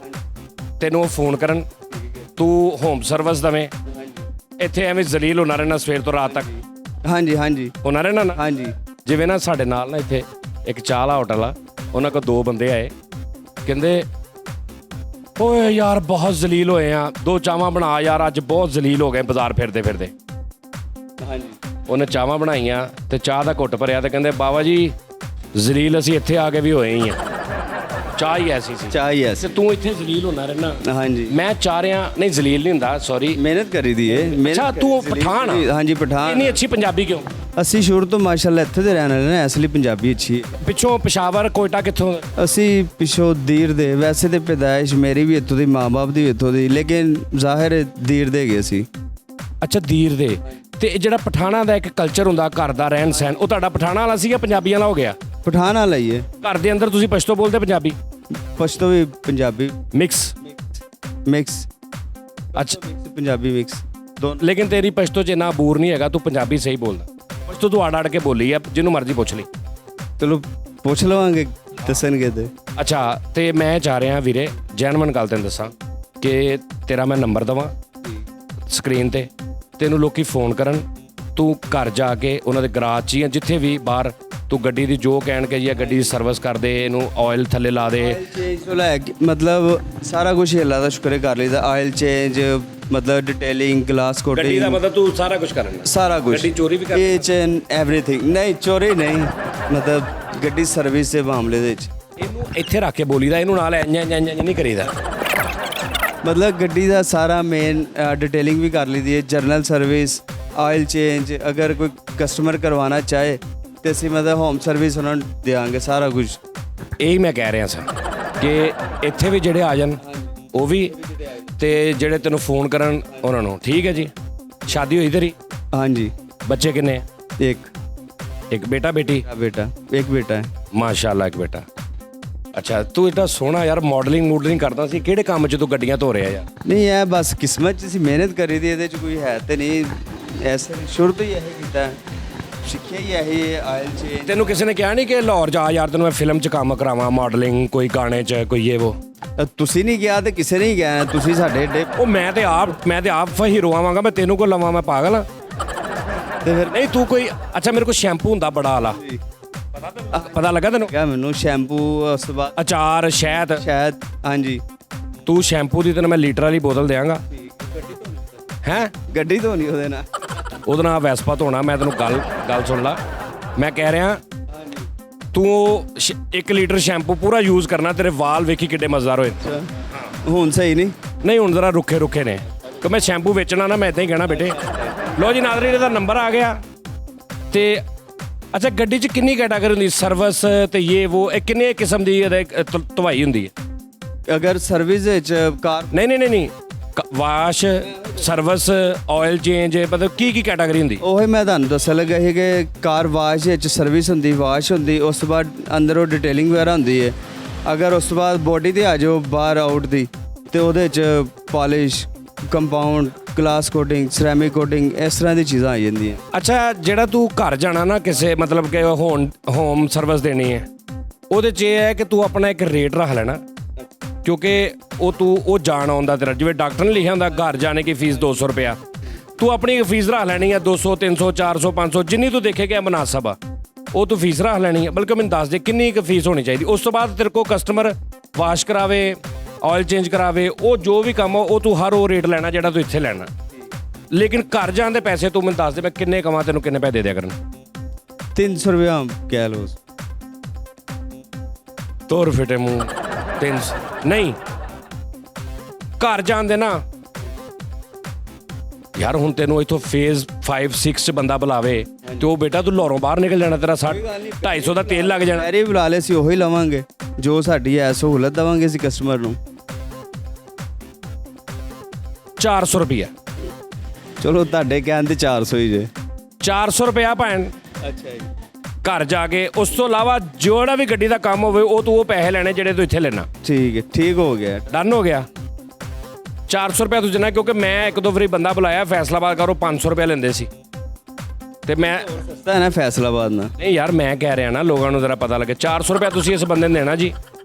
ਤੈਨੂੰ ਉਹ ਫੋਨ ਕਰਨ ਤੂੰ ਹੋਮ ਸਰਵਿਸ ਦਵੇਂ ਇੱਥੇ ਐਵੇਂ ਜ਼ਲੀਲ ਹੋਣਾ ਰਹਿਣਾ ਸਵੇਰ ਤੋਂ ਰਾਤ ਤੱਕ। ਹਾਂਜੀ ਹਾਂਜੀ ਹੋਣਾ ਰਹਿਣਾ ਨਾ। ਹਾਂਜੀ ਜਿਵੇਂ ਨਾ ਸਾਡੇ ਨਾਲ ਨਾ ਇੱਥੇ ਇੱਕ ਚਾਹ ਵਾਲਾ ਹੋਟਲ ਆ, ਉਹਨਾਂ ਕੋਲ 2 ਬੰਦੇ ਆਏ ਕਹਿੰਦੇ ਓਏ ਯਾਰ ਬਹੁਤ ਜ਼ਲੀਲ ਹੋਏ ਆ, 2 ਚਾਵਾਂ ਬਣਾ ਯਾਰ, ਅੱਜ ਬਹੁਤ ਜ਼ਲੀਲ ਹੋ ਗਏ ਬਾਜ਼ਾਰ ਫਿਰਦੇ ਫਿਰਦੇ। ਹਾਂਜੀ ਉਹਨੇ ਚਾਵਾਂ ਬਣਾਈਆਂ ਤੇ ਚਾਹ ਦਾ ਘੁੱਟ ਭਰਿਆ ਤੇ ਕਹਿੰਦੇ ਬਾਬਾ ਜੀ ਜ਼ਲੀਲ ਅਸੀਂ ਇੱਥੇ ਆ ਕੇ ਵੀ ਹੋਏ ਹੀ ਆ, ਚਾਹ ਹੀ ਐਸੀ ਸੀ। ਚਾਹ ਹੀ ਐਸੀ। ਤੇ ਤੂੰ ਇੱਥੇ ਜ਼ਲੀਲ ਹੋਣਾ ਰਹਿਣਾ। ਹਾਂਜੀ ਮੈਂ ਚਾਹ ਰਿਹਾ ਨਹੀਂ ਜ਼ਲੀਲ ਨਹੀਂ ਹੁੰਦਾ ਸੌਰੀ ਮਿਹਨਤ ਕਰੀ ਦੀ ਹੈ। ਅੱਛਾ ਤੂੰ ਪਠਾਨ ਆ? ਹਾਂਜੀ ਪਠਾਨ। ਇੰਨੀ ਅੱਛੀ ਪੰਜਾਬੀ ਕਿਉਂ? ਅਸੀਂ ਸ਼ੁਰੂ ਤੋਂ ਮਾਸ਼ਾਅੱਲਾ ਇੱਥੇ ਦੇ ਰਹਿਣ ਵਾਲੇ ਨੇ, ਇਸ ਲਈ ਪੰਜਾਬੀ ਅੱਛੀ ਹੈ। ਪਿੱਛੋਂ ਪਸ਼ਾਵਰ ਕੋਇਟਾ ਕਿੱਥੋਂ? ਅਸੀਂ ਪਿੱਛੋਂ ਦੀਰ ਦੇ, ਵੈਸੇ ਤੇ ਪੈਦਾਇਸ਼ ਮੇਰੀ ਵੀ ਇੱਥੋਂ ਦੀ, ਮਾਂ-ਬਾਪ ਦੀ ਇੱਥੋਂ ਦੀ, ਲੇਕਿਨ ਜ਼ਾਹਿਰ ਦੀਰ ਦੇ ਗਏ ਸੀ। ਅੱਛਾ ਦੀਰ ਦੇ। ਤੇ ਜਿਹੜਾ ਪਠਾਣਾ ਦਾ ਇੱਕ ਕਲਚਰ ਹੁੰਦਾ ਘਰ ਦਾ ਰਹਿਣ ਸਹਿਣ, ਉਹ ਤੁਹਾਡਾ ਪਠਾਣਾ ਵਾਲਾ ਸੀ ਜਾਂ ਪੰਜਾਬੀਆਂ ਵਾਲਾ ਹੋ ਗਿਆ? ਪਠਾਨ ਵਾਲਾ ਹੀ ਹੈ। ਘਰ ਦੇ ਅੰਦਰ ਤੁਸੀਂ ਪਸ਼ਤੋ ਬੋਲਦੇ ਪੰਜਾਬੀ? ਪਸ਼ਤੋ ਵੀ ਪੰਜਾਬੀ ਮਿਕਸ ਮਿਕਸ। ਅੱਛਾ ਪੰਜਾਬੀ ਮਿਕਸ ਦੋਨੋਂ। ਲੇਕਿਨ ਤੇਰੀ ਪਸ਼ਤੋ 'ਚ ਇੰਨਾ ਬੂਰ ਨਹੀਂ ਹੈਗਾ, ਤੂੰ ਪੰਜਾਬੀ ਸਹੀ ਬੋਲਦਾ। ਪਸ਼ਤੋ ਤੂੰ ਆੜ ਕੇ ਬੋਲੀ ਆ, ਜਿਹਨੂੰ ਮਰਜ਼ੀ ਪੁੱਛ ਲਈ। ਚਲੋ ਪੁੱਛ ਲਵਾਂਗੇ ਦੱਸਣਗੇ ਤੇ। ਅੱਛਾ ਤੇ ਮੈਂ ਚਾਹ ਰਿਹਾ ਵੀਰੇ ਜੈਨਮਨ ਗੱਲ ਤੈਨੂੰ ਦੱਸਾਂ ਕਿ ਤੇਰਾ ਮੈਂ ਨੰਬਰ ਦੇਵਾਂ ਸਕਰੀਨ ਤੇ, ਤੈਨੂੰ ਲੋਕੀ ਫੋਨ ਕਰਨ, ਤੂੰ ਘਰ ਜਾ ਕੇ ਉਹਨਾਂ ਦੇ ਗਰਾਜ 'ਚ ਜਾਂ ਜਿੱਥੇ ਵੀ ਬਾਹਰ ਤੂੰ ਗੱਡੀ ਦੀ ਜੋ ਕਹਿਣ ਕੇ ਜਾਂ ਗੱਡੀ ਦੀ ਸਰਵਿਸ ਕਰ ਦੇ, ਇਹਨੂੰ ਆਇਲ ਥੱਲੇ ਲਾ ਦੇ। ਚੇਂਜ ਤੋਂ ਲੈ ਕੇ ਮਤਲਬ ਸਾਰਾ ਕੁਝ ਅੱਲਾ ਦਾ ਸ਼ੁਕਰ ਕਰ ਲਈਦਾ। ਆਇਲ ਚੇਂਜ, ਮਤਲਬ ਡਿਟੇਲਿੰਗ, ਗਲਾਸ ਗੱਡੀ ਕੋਟਿੰਗ, ਦਾ ਮਤਲਬ ਤੂੰ ਸਾਰਾ ਕੁਝ ਕਰਨਾ। ਸਾਰਾ ਕੁਝ। ਗੱਡੀ ਚੋਰੀ ਵੀ ਕਰ ਈਚ ਐਂਡ ਐਵਰੀਥਿੰਗ। ਨਹੀਂ ਚੋਰੀ ਨਹੀਂ, ਮਤਲਬ ਗੱਡੀ ਸਰਵਿਸ ਦੇ ਮਾਮਲੇ ਦੇ ਵਿੱਚ ਇਹਨੂੰ ਇੱਥੇ ਰੱਖ ਕੇ ਬੋਲੀਦਾ, ਇਹਨੂੰ ਨਾਲ ਇੰਜ ਨਹੀਂ ਕਰੀਦਾ। ਮਤਲਬ ਗੱਡੀ ਦਾ ਸਾਰਾ ਮੇਨ ਡਿਟੇਲਿੰਗ ਵੀ ਕਰ ਲਈਦੀ ਹੈ। ਜਰਨਲ ਸਰਵਿਸ, ਆਇਲ ਚੇਂਜ, ਅਗਰ ਕੋਈ ਕਸਟਮਰ ਕਰਵਾਉਣਾ ਚਾਹੇ ਤੇ ਅਸੀਂ ਮਤਲਬ ਹੋਮ ਸਰਵਿਸ ਉਹਨਾਂ ਨੂੰ ਦਿਆਂਗੇ ਸਾਰਾ ਕੁਝ। ਇਹੀ ਮੈਂ ਕਹਿ ਰਿਹਾ ਸਾਂ ਕਿ ਇੱਥੇ ਵੀ ਜਿਹੜੇ ਆ ਜਾਣ ਉਹ ਵੀ, ਤੇ ਜਿਹੜੇ ਤੈਨੂੰ ਫੋਨ ਕਰਨ ਉਹਨਾਂ ਨੂੰ। ਠੀਕ ਹੈ ਜੀ। ਸ਼ਾਦੀ ਹੋਈ ਤੇਰੀ? ਹਾਂਜੀ। ਬੱਚੇ ਕਿੰਨੇ? ਇੱਕ ਬੇਟਾ ਬੇਟੀ? ਬੇਟਾ, ਇੱਕ ਬੇਟਾ ਹੈ। ਮਾਸ਼ਾਅੱਲਾ, ਇੱਕ ਬੇਟਾ। ਅੱਛਾ, ਤੂੰ ਏਡਾ ਸੋਹਣਾ ਯਾਰ ਮਾਡਲਿੰਗ ਕਰਦਾ ਸੀ, ਕਿਹੜੇ ਕੰਮ 'ਚ ਤੂੰ ਗੱਡੀਆਂ ਧੋ ਰਿਹਾ ਯਾਰ? ਨਹੀਂ ਇਹ ਬਸ ਕਿਸਮਤ 'ਚ ਅਸੀਂ ਮਿਹਨਤ ਕਰੀ ਦੀ, ਇਹਦੇ 'ਚ ਕੋਈ ਹੈ ਤੇ ਨਹੀਂ। ਐਸੇ ਸ਼ੁਰੂ ਤੋਂ ਹੀ ਇਹ ਕੀਤਾ, ਸਿੱਖਿਆ ਹੀ ਇਹ ਆਇਲ ਚੇਂਜ। ਤੈਨੂੰ ਕਿਸੇ ਨੇ ਕਿਹਾ ਨਹੀਂ ਕਿ ਲਾਹੌਰ ਜਾ ਯਾਰ ਤੈਨੂੰ ਮੈਂ ਫਿਲਮ 'ਚ ਕੰਮ ਕਰਾਵਾਂ, ਮਾਡਲਿੰਗ, ਕੋਈ ਗਾਣੇ 'ਚ, ਕੋਈ ਇਹ ਉਹ? ਤੁਸੀਂ ਨਹੀਂ ਗਿਆ ਤੇ ਕਿਸੇ ਨੇ ਹੀ ਗਿਆ। ਤੁਸੀਂ ਸਾਡੇ ਏਡੇ ਉਹ ਮੈਂ ਤੇ ਆਪ ਹੀਰੋ ਆਵਾਂਗਾ, ਮੈਂ ਤੈਨੂੰ ਕੋ ਲਵਾਂ? ਮੈਂ ਪਾਗਲ ਹਾਂ? ਤੇ ਫਿਰ ਨਹੀਂ ਤੂੰ ਕੋਈ, ਅੱਛਾ ਮੇਰੇ ਕੋਲ ਸ਼ੈਂਪੂ ਹੁੰਦਾ ਬੜਾ ਆਲਾ, ਪਤਾ ਲੱਗਾ ਤੈਨੂੰ? ਕਿਹਾ ਮੈਨੂੰ ਸ਼ੈਂਪੂ, ਉਸ ਤੋਂ ਬਾਅਦ ਅਚਾਰ, ਸ਼ਹਿਦ। ਸ਼ਾਇਦ। ਹਾਂਜੀ। ਤੂੰ ਸ਼ੈਂਪੂ ਦੀ ਤੈਨੂੰ ਮੈਂ ਲੀਟਰ ਵਾਲੀ ਬੋਤਲ ਦੇਵਾਂਗਾ। ਹੈਂ? ਗੱਡੀ ਧੋਣੀ ਉਹਦੇ ਨਾਲ। ਉਹਦੇ ਨਾਲ ਵੈਸਪਾ ਧੋਣਾ। ਮੈਂ ਤੈਨੂੰ ਗੱਲ ਸੁਣ ਲਾ, ਮੈਂ ਕਹਿ ਰਿਹਾ ਤੂੰ 1 ਲੀਟਰ ਸ਼ੈਂਪੂ ਪੂਰਾ ਯੂਜ਼ ਕਰਨਾ, ਤੇਰੇ ਵਾਲ ਵੇਖੀ ਕਿੱਡੇ ਮਜ਼ੇਦਾਰ ਹੋਏ। ਹੁਣ ਸਹੀ ਨਹੀਂ? ਨਹੀਂ ਹੁਣ ਜ਼ਰਾ ਰੁੱਖੇ ਨੇ, ਕਿ ਮੈਂ ਸ਼ੈਂਪੂ ਵੇਚਣਾ ਨਾ, ਮੈਂ ਇਦਾਂ ਹੀ ਕਹਿਣਾ ਬੇਟੇ। ਲੋ ਜੀ ਨਾਜ਼ਰੀਨ, ਇਹਦਾ ਨੰਬਰ ਆ ਗਿਆ। ਤੇ ਅੱਛਾ, ਗੱਡੀ 'ਚ ਕਿੰਨੀ ਕੈਟਾਗਰੀ ਹੁੰਦੀ? ਸਰਵਿਸ ਤੇ ਇਹ ਉਹ, ਇਹ ਕਿੰਨੇ ਕਿਸਮ ਦੀ ਧਵਾਈ ਹੁੰਦੀ ਹੈ? ਅਗਰ ਸਰਵਿਸ ਵਿੱਚ ਕਾਰ, ਨਹੀਂ ਵਾਸ਼, ਸਰਵਿਸ, ਆਇਲ ਚੇਂਜ, ਮਤਲਬ ਕੀ ਕੈਟਾਗਰੀ ਹੁੰਦੀ? ਉਹੀ ਮੈਂ ਤੁਹਾਨੂੰ ਦੱਸਣ ਲੱਗਾ ਸੀ ਕਿ ਕਾਰ ਵਾਸ਼ ਵਿੱਚ ਸਰਵਿਸ ਹੁੰਦੀ, ਵਾਸ਼ ਹੁੰਦੀ, ਉਸ ਤੋਂ ਬਾਅਦ ਅੰਦਰੋਂ ਡਿਟੇਲਿੰਗ ਵਗੈਰਾ ਹੁੰਦੀ ਹੈ। ਅਗਰ ਉਸ ਤੋਂ ਬਾਅਦ ਬੋਡੀ ਤੇ ਆ ਜਾਓ ਬਾਹਰ ਆਊਟ ਦੀ, ਤੇ ਉਹਦੇ 'ਚ polish, compound, glass coating, ceramic coating, ਇਸ ਤਰ੍ਹਾਂ ਦੀ ਚੀਜ਼ਾਂ ਆ ਜਾਂਦੀਆਂ। ਅੱਛਾ, ਜਿਹੜਾ ਤੂੰ ਘਰ ਜਾਣਾ ਨਾ ਕਿਸੇ, ਮਤਲਬ ਕਿ ਹੋਮ ਸਰਵਿਸ ਦੇਣੀ ਹੈ, ਉਹਦੇ 'ਚ ਇਹ ਹੈ ਕਿ ਤੂੰ ਆਪਣਾ ਇੱਕ ਰੇਟ ਰੱਖ ਲੈਣਾ, ਕਿਉਂਕਿ ਉਹ ਜਾਣ ਆਉਂਦਾ ਤੇਰਾ, ਜਿਵੇਂ ਡਾਕਟਰ ਨੇ ਲਿਖਿਆ ਹੁੰਦਾ ਘਰ ਜਾਣੇ ਕੀ ਫੀਸ 200 ਰੁਪਇਆ, ਤੂੰ ਆਪਣੀ ਫੀਸ ਰੱਖ ਲੈਣੀ ਹੈ 200, 300, 400, 500, ਜਿੰਨੀ ਤੂੰ ਦੇਖੇਗਾ ਮੁਨਾਸਬ ਆ ਉਹ ਤੂੰ ਫੀਸ ਰੱਖ ਲੈਣੀ ਹੈ। ਬਲਕਿ ਮੈਨੂੰ ਦੱਸ ਦੇ ਕਿੰਨੀ ਕੁ ਫੀਸ ਹੋਣੀ ਚਾਹੀਦੀ। ਉਸ ਤੋਂ ਬਾਅਦ ਤੇਰੇ ਕੋਲ ਕਸਟਮਰ ਵਾਸ਼ ਕਰਾਵੇ, ਆਇਲ ਚੇਂਜ ਕਰਾਵੇ, ਉਹ ਜੋ ਵੀ ਕੰਮ ਉਹ ਤੂੰ ਹਰ ਉਹ ਰੇਟ ਲੈਣਾ ਜਿਹੜਾ ਤੂੰ ਇੱਥੇ ਲੈਣਾ। ਲੇਕਿਨ ਘਰ ਜਾਣ ਦੇ ਪੈਸੇ ਤੂੰ ਮੈਨੂੰ ਦੱਸ ਦੇ, ਮੈਂ ਕਿੰਨੇ ਕਮਾਂ, ਤੈਨੂੰ ਕਿੰਨੇ ਪੈਸੇ ਦੇ ਦਿਆ ਕਰਨ? 300 ਰੁਪਇਆ ਕਹਿ ਲਓ। ਤੋਰ ਫਿਟੇ ਮੂੰਹ। 300 ਨਹੀਂ, ਘਰ ਜਾਣ ਦੇ ਨਾ ਯਾਰ। ਹੁਣ ਤੈਨੂੰ ਇੱਥੋਂ ਫੇਜ਼ 5, 6 'ਚ ਬੰਦਾ ਬੁਲਾਵੇ ਤੇ ਉਹ ਬੇਟਾ ਤੂੰ ਲਾਹੌਰੋਂ ਬਾਹਰ ਨਿਕਲ ਜਾਣਾ, ਤੇਰਾ 250 ਦਾ ਤੇਲ ਲੱਗ ਜਾਣਾ। ਐਰੇ ਬੁਲਾ ਲੈ, ਅਸੀਂ ਉਹੀ ਲਵਾਂਗੇ ਜੋ ਸਾਡੀ ਹੈ, ਸਹੂਲਤ ਦੇਵਾਂਗੇ ਅਸੀਂ ਕਸਟਮਰ ਨੂੰ। 400 ਰੁਪਇਆ। ਚਲੋ ਤੁਹਾਡੇ ਕਹਿਣ ਤੇ 400 ਹੀ ਜੇ। 400 ਰੁਪਇਆ ਭੈਣ ਅੱਛਾ ਜੀ। ਘਰ ਜਾ ਕੇ। ਉਸ ਤੋਂ ਇਲਾਵਾ ਜਿਹੜਾ ਵੀ ਗੱਡੀ ਦਾ ਕੰਮ ਹੋਵੇ ਉਹ ਤੂੰ ਉਹ ਪੈਸੇ ਲੈਣੇ ਜਿਹੜੇ ਤੂੰ ਇੱਥੇ ਲੈਣਾ। ਠੀਕ ਹੈ, ਠੀਕ ਹੋ ਗਿਆ। ਡਨ ਹੋ ਗਿਆ। 400 ਰੁਪਇਆ ਤੂੰ ਦੇਣਾ, ਕਿਉਂਕਿ ਮੈਂ ਇੱਕ ਦੋ ਵਾਰੀ ਬੰਦਾ ਬੁਲਾਇਆ ਫੈਸਲਾਬਾਦ ਕਰੋ 500 ਰੁਪਇਆ ਲੈਂਦੇ ਸੀ, ਤੇ ਮੈਂ ਸਸਤਾ ਹੈ ਨਾ ਫੈਸਲਾਬਾਦ ਨਾਲ। ਨਹੀਂ ਯਾਰ, ਮੈਂ ਕਹਿ ਰਿਹਾ ਨਾ ਲੋਕਾਂ ਨੂੰ ਜ਼ਰਾ ਪਤਾ ਲੱਗੇ। 400 ਰੁਪਇਆ ਤੁਸੀਂ ਇਸ ਬੰਦੇ ਨੂੰ ਦੇਣਾ ਜੀ।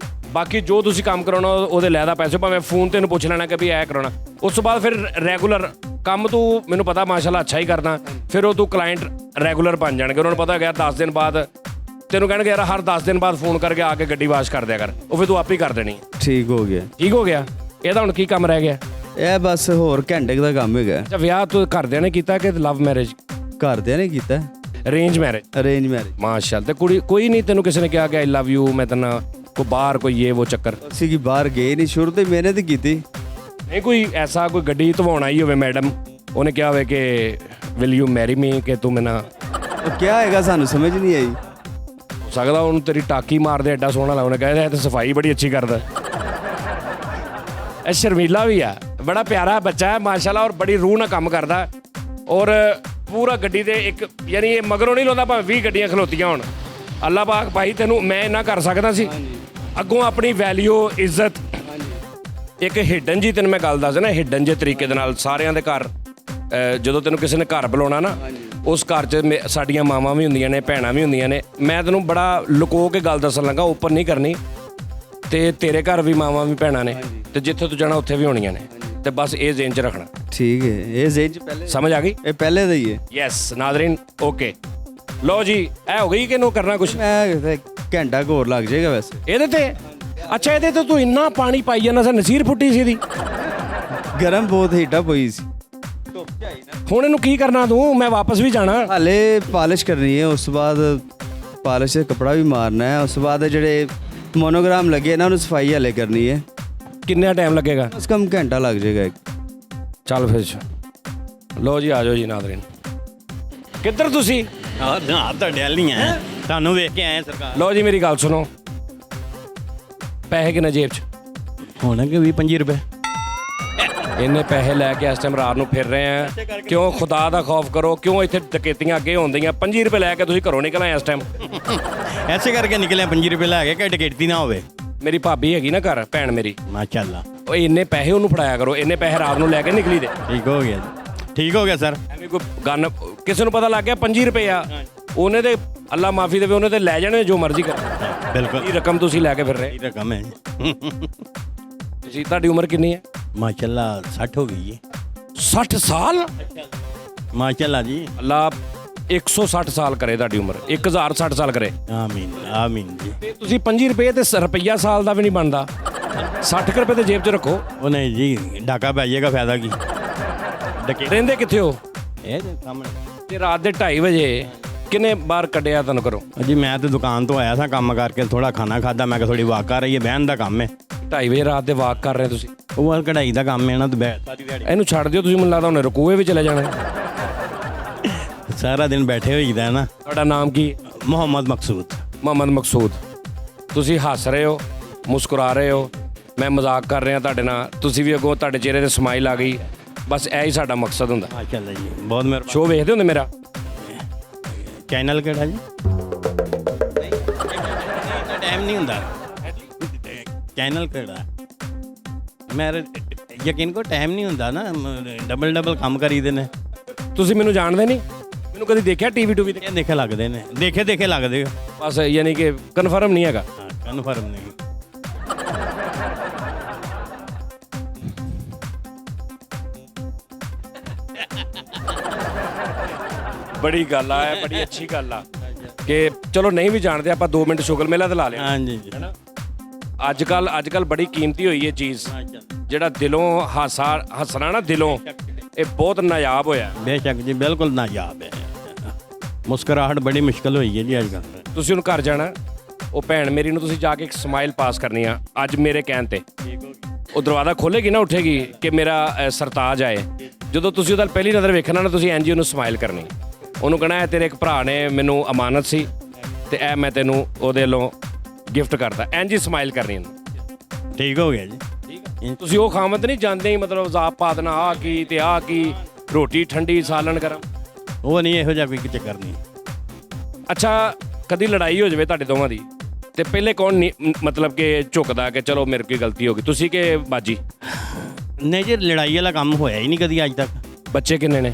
ਬਾਕੀ ਜੋ ਤੁਸੀਂ ਕੰਮ ਕਰਾਉਣਾ ਉਹਦੇ ਲੈਦਾ ਪੈਸੇ, ਭਾਵੇਂ ਫੋਨ ਤੈਨੂੰ ਪੁੱਛ ਲੈਣਾ ਕਿ ਵੀ ਐ ਕਰਾਉਣਾ। ਉਸ ਤੋਂ ਬਾਅਦ ਫਿਰ ਰੈਗੂਲਰ ਕੰਮ ਤੂੰ ਮੈਨੂੰ ਪਤਾ ਮਾਸ਼ਾਅੱਲਾ ਅੱਛਾ ਹੀ ਕਰਦਾ, ਫਿਰ ਉਹ ਤੂੰ ਕਲਾਇੰਟ ਰੈਗੂਲਰ ਬਣ ਜਾਣਗੇ। ਉਹਨਾਂ ਨੂੰ ਪਤਾ ਗਿਆ 10 ਦਿਨ ਬਾਅਦ ਤੈਨੂੰ ਕਹਿਣਗੇ ਯਾਰ ਹਰ 10 ਦਿਨ ਬਾਅਦ ਫੋਨ ਕਰਕੇ ਆ ਕੇ ਗੱਡੀ ਵਾਸ਼ ਕਰ ਦਿਆ ਕਰ, ਉਹ ਫਿਰ ਤੂੰ ਆਪ ਹੀ ਕਰ ਦੇਣੀ। ਠੀਕ ਹੋ ਗਿਆ। ਠੀਕ ਹੋ ਗਿਆ। ਇਹਦਾ ਹੁਣ ਕੀ ਕੰਮ ਰਹਿ ਗਿਆ? ਇਹ ਬਸ ਹੋਰ ਘੰਟੇ ਦਾ ਕੰਮ ਹੈਗਾ। ਅੱਛਾ, ਵਿਆਹ ਤੂੰ ਘਰਦਿਆਂ ਨੇ ਕੀਤਾ ਕਿ ਲਵ ਮੈਰਿਜ? ਘਰਦਿਆਂ ਨੇ ਕੀਤਾ। Arrange marriage? Arrange marriage. ਮਾਸ਼ਾਅੱਲਾ। ਤੇ ਕੁੜੀ ਕੋਈ ਨਹੀਂ ਤੈਨੂੰ ਕਿਸੇ ਨੇ ਕਿਹਾ ਕਿ ਆਈ ਲਵ ਯੂ, ਮੈਂ ਤੈਨੂੰ ਕੋਈ ਬਾਹਰ ਕੋਈ ਇਹ ਉਹ ਚੱਕਰ? ਅਸੀਂ ਕੀ ਬਾਹਰ ਗਏ ਨਹੀਂ, ਸ਼ੁਰੂ ਤੋਂ ਮਿਹਨਤ ਕੀਤੀ। ਨਹੀਂ ਕੋਈ ਐਸਾ ਕੋਈ ਗੱਡੀ ਧਵਾਉਣ ਆਈ ਹੋਵੇ ਮੈਡਮ, ਉਹਨੇ ਕਿਹਾ ਹੋਵੇ ਕਿ ਵਿਲ ਯੂ ਮੈਰੀ ਮੀ, ਕਿ ਤੂੰ ਮੈਨਾਂ ਉਹ ਕਿਆ ਹੈਗਾ ਸਾਨੂੰ ਸਮਝ ਨਹੀਂ ਆਈ। ਹੋ ਸਕਦਾ ਉਹਨੂੰ ਤੇਰੀ ਟਾਕੀ ਮਾਰਦੇ ਐਡਾ ਸੋਹਣਾ ਲੱਗਦਾ, ਉਹਨੇ ਕਹਿੰਦਾ ਇਹ ਤਾਂ ਸਫਾਈ ਬੜੀ ਅੱਛੀ ਕਰਦਾ। ਇਹ ਸ਼ਰਮੀਲਾ ਵੀ ਆ, ਬੜਾ ਪਿਆਰਾ ਬੱਚਾ ਹੈ ਮਾਸ਼ਾਅੱਲਾ, ਔਰ ਬੜੀ ਰੂਹ ਨਾਲ ਕੰਮ ਕਰਦਾ। ਔਰ ਪੂਰਾ ਗੱਡੀ ਦੇ ਇੱਕ ਯਾਨੀ ਇਹ ਮਗਰੋਂ ਨਹੀਂ ਲਾਉਂਦਾ, ਭਾਵੇਂ 20 ਗੱਡੀਆਂ ਖਲੋਤੀਆਂ ਹੋਣ। ਅੱਲਾ ਪਾਕ ਭਾਈ ਤੈਨੂੰ ਮੈਂ ਇੰਨਾ ਕਰ ਸਕਦਾ ਸੀ। ਅੱਗੋਂ ਆਪਣੀ ਵੈਲਿਊ, ਇੱਜ਼ਤ, ਇੱਕ ਹਿਡਨ ਜੀ ਤੈਨੂੰ ਮੈਂ ਗੱਲ ਦੱਸਦਾ ਨਾ, ਹਿਡਨ ਜੇ ਤਰੀਕੇ ਦੇ ਨਾਲ ਸਾਰਿਆਂ ਦੇ ਘਰ ਜਦੋਂ ਤੈਨੂੰ ਕਿਸੇ ਨੇ ਘਰ ਬੁਲਾਉਣਾ ਨਾ, ਉਸ ਘਰ 'ਚ ਸਾਡੀਆਂ ਮਾਵਾਂ ਵੀ ਹੁੰਦੀਆਂ ਨੇ, ਭੈਣਾਂ ਵੀ ਹੁੰਦੀਆਂ ਨੇ। ਮੈਂ ਤੈਨੂੰ ਬੜਾ ਲੁਕੋ ਕੇ ਗੱਲ ਦੱਸਣ ਲੱਗਾ, ਓਪਨ ਨਹੀਂ ਕਰਨੀ। ਤੇ ਤੇਰੇ ਘਰ ਵੀ ਮਾਵਾਂ ਵੀ ਭੈਣਾਂ ਨੇ, ਤੇ ਜਿੱਥੇ ਤੂੰ ਜਾਣਾ ਉੱਥੇ ਵੀ ਹੋਣੀਆਂ ਨੇ। ਤੇ ਬਸ ਇਹ ਜ਼ੇਨ 'ਚ ਰੱਖਣਾ। ਠੀਕ ਹੈ, ਇਹ ਜ਼ੇਨ 'ਚ ਪਹਿਲੇ ਸਮਝ ਆ ਗਈ? ਇਹ ਪਹਿਲੇ ਦਾ ਹੀ ਹੈ। Yes Nazreen, okay. ਲਓ ਜੀ ਇਹ ਹੋ ਗਈ ਕਿ ਇਹਨੂੰ ਕਰਨਾ ਕੁਛ ਮੈਂ ਘੰਟਾ ਕੁ ਹੋਰ ਲੱਗ ਜਾਏਗਾ ਵੈਸੇ। ਇਹਦੇ ਤੇ ਅੱਛਾ ਇਹਦੇ ਤੇ ਤੂੰ ਇੰਨਾ ਪਾਣੀ ਪਾਈ ਜਾਂਦਾ ਸੀ, ਨਸੀਰ ਫੁੱਟੀ ਸੀ ਇਹਦੀ। ਗਰਮ ਬਹੁਤ ਹੀਟਅਪ ਹੋਈ ਸੀ। ਹੁਣ ਇਹਨੂੰ ਕੀ ਕਰਨਾ ਤੂੰ? ਮੈਂ ਵਾਪਸ ਵੀ ਜਾਣਾ। ਹਾਲੇ ਪਾਲਿਸ਼ ਕਰਨੀ ਹੈ, ਉਸ ਤੋਂ ਬਾਅਦ ਪਾਲਿਸ਼ ਤੇ ਕਪੜਾ ਵੀ ਮਾਰਨਾ ਹੈ, ਉਸ ਤੋਂ ਬਾਅਦ ਜਿਹੜੇ ਮੋਨੋਗ੍ਰਾਮ ਲੱਗੇ ਨਾ ਉਹਨੂੰ ਸਫਾਈ ਹਾਲੇ ਕਰਨੀ ਹੈ। ਕਿੰਨਾ ਟਾਈਮ ਲੱਗੇਗਾ? ਬਸ ਕਮ ਘੰਟਾ ਲੱਗ ਜਾਏਗਾ ਇੱਕ। ਚੱਲ ਫਿਰ ਲਓ ਜੀ ਆ ਜਾਓ ਜੀ ਨਾਜ਼ਰੀਨ। ਕਿੱਧਰ ਤੁਸੀਂ? ਨਾ ਤੁਹਾਡੇ ਵਾਲ ਨਹੀਂ ਆਏ, ਤੁਹਾਨੂੰ ਵੇਖ ਕੇ ਆਏ ਸਰਕਾਰ। ਲਓ ਜੀ ਮੇਰੀ ਗੱਲ ਸੁਣੋ, ਪੈਸੇ ਕਿੰਨੇ ਜੇਬ 'ਚ? ਹੋਣਗੇ 20-25 ਰੁਪਏ। ਇੰਨੇ ਪੈਸੇ ਲੈ ਕੇ ਇਸ ਟਾਈਮ ਰਾਤ ਨੂੰ ਫਿਰ ਰਹੇ ਆ। ਕਿਉਂ? ਖੁਦਾ ਦਾ ਖੌਫ ਕਰੋ। ਕਿਉਂ ਇੱਥੇ ਡਕੈਤੀਆਂ ਅੱਗੇ ਹੁੰਦੀਆਂ? 25 ਰੁਪਏ ਲੈ ਕੇ ਤੁਸੀਂ ਘਰੋਂ ਨਿਕਲ ਆਏ ਇਸ ਟਾਈਮ। ਐਸੇ ਕਰਕੇ ਨਿਕਲਿਆ 25 ਰੁਪਏ ਲੈ ਕੇ, ਕਿ ਡਕੈਤੀ ਨਾ ਹੋਵੇ। ਮੇਰੀ ਭਾਬੀ ਹੈਗੀ ਨਾ ਘਰ, ਭੈਣ ਮੇਰੀ, ਮਾਸ਼ਾਅੱਲਾ। ਉਹ ਇੰਨੇ ਪੈਸੇ ਉਹਨੂੰ ਫੜਾਇਆ ਕਰੋ। ਇੰਨੇ ਪੈਸੇ ਰਾਤ ਨੂੰ ਲੈ ਕੇ ਨਿਕਲੀ ਦੇ। ਠੀਕ ਹੋ ਗਿਆ ਜੀ, ਠੀਕ ਹੋ ਗਿਆ ਸਰ। ਐਵੇਂ ਕੋਈ ਗਨ ਕਿਸੇ ਨੂੰ ਪਤਾ ਲੱਗ ਗਿਆ 25 ਰੁਪਏ ਆ, ਉਹਨੇ ਤੇ ਅੱਲਾ ਮਾਫੀ ਦੇਵੇ, ਉਹਨੇ ਤੇ ਲੈ ਜਾਣੇ ਜੋ ਮਰਜ਼ੀ ਕਰ। ਬਿਲਕੁਲ ਇਹ ਰਕਮ ਤੁਸੀਂ ਲੈ ਕੇ ਫਿਰ ਰਹੇ। ਇਹ ਰਕਮ ਹੈ ਤੁਸੀਂ ਤੁਹਾਡੀ ਉਮਰ ਕਿੰਨੀ ਹੈ? ਮਾਸ਼ਾਅੱਲਾ 60 ਹੋ ਗਈ ਹੈ। 60 ਸਾਲ? ਮਾਸ਼ਾਅੱਲਾ ਜੀ। ਅੱਲਾ 160 ਸਾਲ ਕਰੇ ਤੁਹਾਡੀ ਉਮਰ, 1060 ਸਾਲ ਕਰੇ। ਆਮੀਨ ਆਮੀਨ ਜੀ। ਤੇ ਤੁਸੀਂ 25 ਰੁਪਏ ਤੇ ਰੁਪਈਆ ਸਾਲ ਦਾ ਵੀ ਨਹੀਂ ਬਣਦਾ। 60 ਰੁਪਏ ਤੇ ਜੇਬ 'ਚ ਰੱਖੋ। ਉਹ ਨਹੀਂ ਜੀ, ਡਾਕਾ ਪੈ ਜਾਏਗਾ, ਫਾਇਦਾ ਕੀ। ਰਹਿੰਦੇ ਕਿੱਥੇ ਹੋ? ਇਹ ਦੇ ਸਾਹਮਣੇ। ਤੇ ਰਾਤ ਦੇ 2:30 ਵਜੇ ਕਿੰਨੇ ਬਾਹਰ ਕੱਢਿਆ ਤੁਹਾਨੂੰ ਘਰੋਂ? ਜੀ ਮੈਂ ਤੇ ਦੁਕਾਨ ਤੋਂ ਆਇਆ ਸਾਂ ਕੰਮ ਕਰਕੇ, ਥੋੜਾ ਖਾਣਾ ਖਾਦਾ, ਮੈਂ ਕਿਹਾ ਥੋੜੀ ਵਾਕ ਕਰ ਰਹੀ ਹੈ, ਬਹਿਣ ਦਾ ਕੰਮ ਹੈ। 2:30 ਵਜੇ ਰਾਤ ਦੇ ਵਾਕ ਕਰ ਰਹੇ ਤੁਸੀਂ? ਉਹ ਕਢਾਈ ਦਾ ਕੰਮ ਹੈ ਨਾ, ਤੇ ਸਾਰੀ ਦਿਹਾੜੀ ਇਹਨੂੰ ਛੱਡ ਦਿਓ ਤੁਸੀਂ, ਮੈਨੂੰ ਲੱਗਦਾ ਉਹਨੇ ਰਕੂਏ ਵੀ ਚਲੇ ਜਾਣਾ। ਸਾਰਾ ਦਿਨ ਬੈਠੇ ਹੋਈਦਾ ਹੈ ਨਾ। ਤੁਹਾਡਾ ਨਾਮ ਕੀ? ਮੁਹੰਮਦ ਮਕਸੂਦ। ਮੁਹੰਮਦ ਮਕਸੂਦ। ਤੁਸੀਂ ਹੱਸ ਰਹੇ ਹੋ, ਮੁਸਕਰਾ ਰਹੇ ਹੋ, ਮੈਂ ਮਜ਼ਾਕ ਕਰ ਰਿਹਾ ਤੁਹਾਡੇ ਨਾਲ, ਤੁਸੀਂ ਵੀ ਅੱਗੋਂ ਤੁਹਾਡੇ ਚਿਹਰੇ ਤੇ ਸਮਾਈਲ ਆ ਗਈ। ਬਸ ਇਹ ਹੀ ਸਾਡਾ ਮਕਸਦ ਹੁੰਦਾ। ਮਾਸ਼ਾਅੱਲਾ ਜੀ, ਬਹੁਤ ਮਿਹਰਬਾਨੀ। ਸ਼ੋਅ ਵੇਖਦੇ ਹੁੰਦੇ ਮੇਰਾ? ਚੈਨਲ ਕਿਹੜਾ ਜੀ? ਟਾਈਮ ਨਹੀਂ ਹੁੰਦਾ। ਚੈਨਲ ਕਿਹੜਾ? ਮੈਂ ਯਕੀਨ ਕੋ ਟਾਈਮ ਨਹੀਂ ਹੁੰਦਾ ਨਾ, ਡਬਲ ਕੰਮ ਕਰੀਦੇ ਨੇ। ਤੁਸੀਂ ਮੈਨੂੰ ਜਾਣਦੇ ਨਹੀਂ? ਮੈਨੂੰ ਕਦੀ ਦੇਖਿਆ ਟੀਵੀ ਟੂਵੀ ਤੇ? ਇਹ ਦੇਖੇ ਲੱਗਦੇ ਨੇ, ਦੇਖੇ ਲੱਗਦੇ ਹੋ। ਬਸ ਯਾਨੀ ਕਿ ਕਨਫਰਮ ਨਹੀਂ ਹੈਗਾ। ਹਾਂ, ਕਨਫਰਮ ਨਹੀਂ। ਬੜੀ ਗੱਲ ਆ, ਇਹ ਬੜੀ ਅੱਛੀ ਗੱਲ ਆ ਕਿ ਚਲੋ ਨਹੀਂ ਵੀ ਜਾਣਦੇ ਆਪਾਂ 2 ਮਿੰਟ ਸ਼ੁਗਲ ਮੇਲਾ ਤੇ ਲਾ ਲਿਆ। ਹਾਂਜੀ ਜੀ। ਅੱਜ ਕੱਲ ਬੜੀ ਕੀਮਤੀ ਹੋਈ ਹੈ ਚੀਜ਼। ਜਿਹੜਾ ਦਿਲੋਂ ਹੱਸਣਾ ਨਾ, ਦਿਲੋਂ, ਇਹ ਬਹੁਤ ਨਾਯਾਬ ਹੋਇਆ। ਬੇਸ਼ੱਕ ਜੀ, ਬਿਲਕੁਲ ਨਾਯਾਬ ਹੈ। ਮੁਸਕਰਾਹਟ ਬੜੀ ਮੁਸ਼ਕਲ ਹੋਈ ਹੈ ਜੀ ਅੱਜ ਕੱਲ੍ਹ। ਤੁਸੀਂ ਹੁਣ ਘਰ ਜਾਣਾ, ਉਹ ਭੈਣ ਮੇਰੀ ਨੂੰ ਤੁਸੀਂ ਜਾ ਕੇ ਇੱਕ ਸਮਾਈਲ ਪਾਸ ਕਰਨੀ ਆ ਅੱਜ ਮੇਰੇ ਕਹਿਣ ਤੇ। ਉਹ ਦਰਵਾਜ਼ਾ ਖੋਲੇਗੀ ਨਾ, ਉੱਠੇਗੀ ਕਿ ਮੇਰਾ ਸਰਤਾਜ ਆਏ। ਜਦੋਂ ਤੁਸੀਂ ਉਹਦਾ ਪਹਿਲੀ ਨਜ਼ਰ ਵੇਖਣਾ ਨਾ, ਤੁਸੀਂ ਐਨਜੀ ਉਹਨੂੰ ਸਮਾਈਲ ਕਰਨੀ। ਉਹਨੂੰ ਕਹਿਣਾ ਹੈ ਤੇਰੇ ਇੱਕ ਭਰਾ ਨੇ ਮੈਨੂੰ ਅਮਾਨਤ ਸੀ ਤੇ ਇਹ ਮੈਂ ਤੈਨੂੰ ਉਹਦੇ ਵੱਲੋਂ ਗਿਫਟ ਕਰਦਾ। ਐਨਜੀ ਸਮਾਈਲ ਕਰਨੀ ਉਹਨੂੰ। ਠੀਕ ਹੋ ਗਿਆ ਜੀ। ਤੁਸੀਂ ਉਹ ਖਾਮਤ ਨਹੀਂ ਜਾਂਦੇ ਹੀ ਮਤਲਬ ਜ਼ਾਪ ਪਾ ਦੇਣਾ, ਆਹ ਕੀ ਤੇ ਆਹ ਕੀ, ਰੋਟੀ ਠੰਡੀ ਸਾਲਣ ਗਰਮ। ਉਹ ਨਹੀਂ, ਇਹੋ ਜਿਹਾ ਕੋਈ ਚੱਕਰ ਨਹੀਂ। ਅੱਛਾ ਕਦੀ ਲੜਾਈ ਹੋ ਜਾਵੇ ਤੁਹਾਡੇ ਦੋਵਾਂ ਦੀ ਤੇ ਪਹਿਲੇ ਕੌਣ ਨਹੀਂ ਮਤਲਬ ਕਿ ਝੁਕਦਾ ਕਿ ਚਲੋ ਮੇਰੇ ਕੋਲ ਗਲਤੀ ਹੋ ਗਈ, ਤੁਸੀਂ ਕਿ ਬਾਜੀ? ਨਹੀਂ ਜੀ, ਲੜਾਈ ਵਾਲਾ ਕੰਮ ਹੋਇਆ ਹੀ ਨਹੀਂ ਕਦੀ ਅੱਜ ਤੱਕ। ਬੱਚੇ ਕਿੰਨੇ ਨੇ?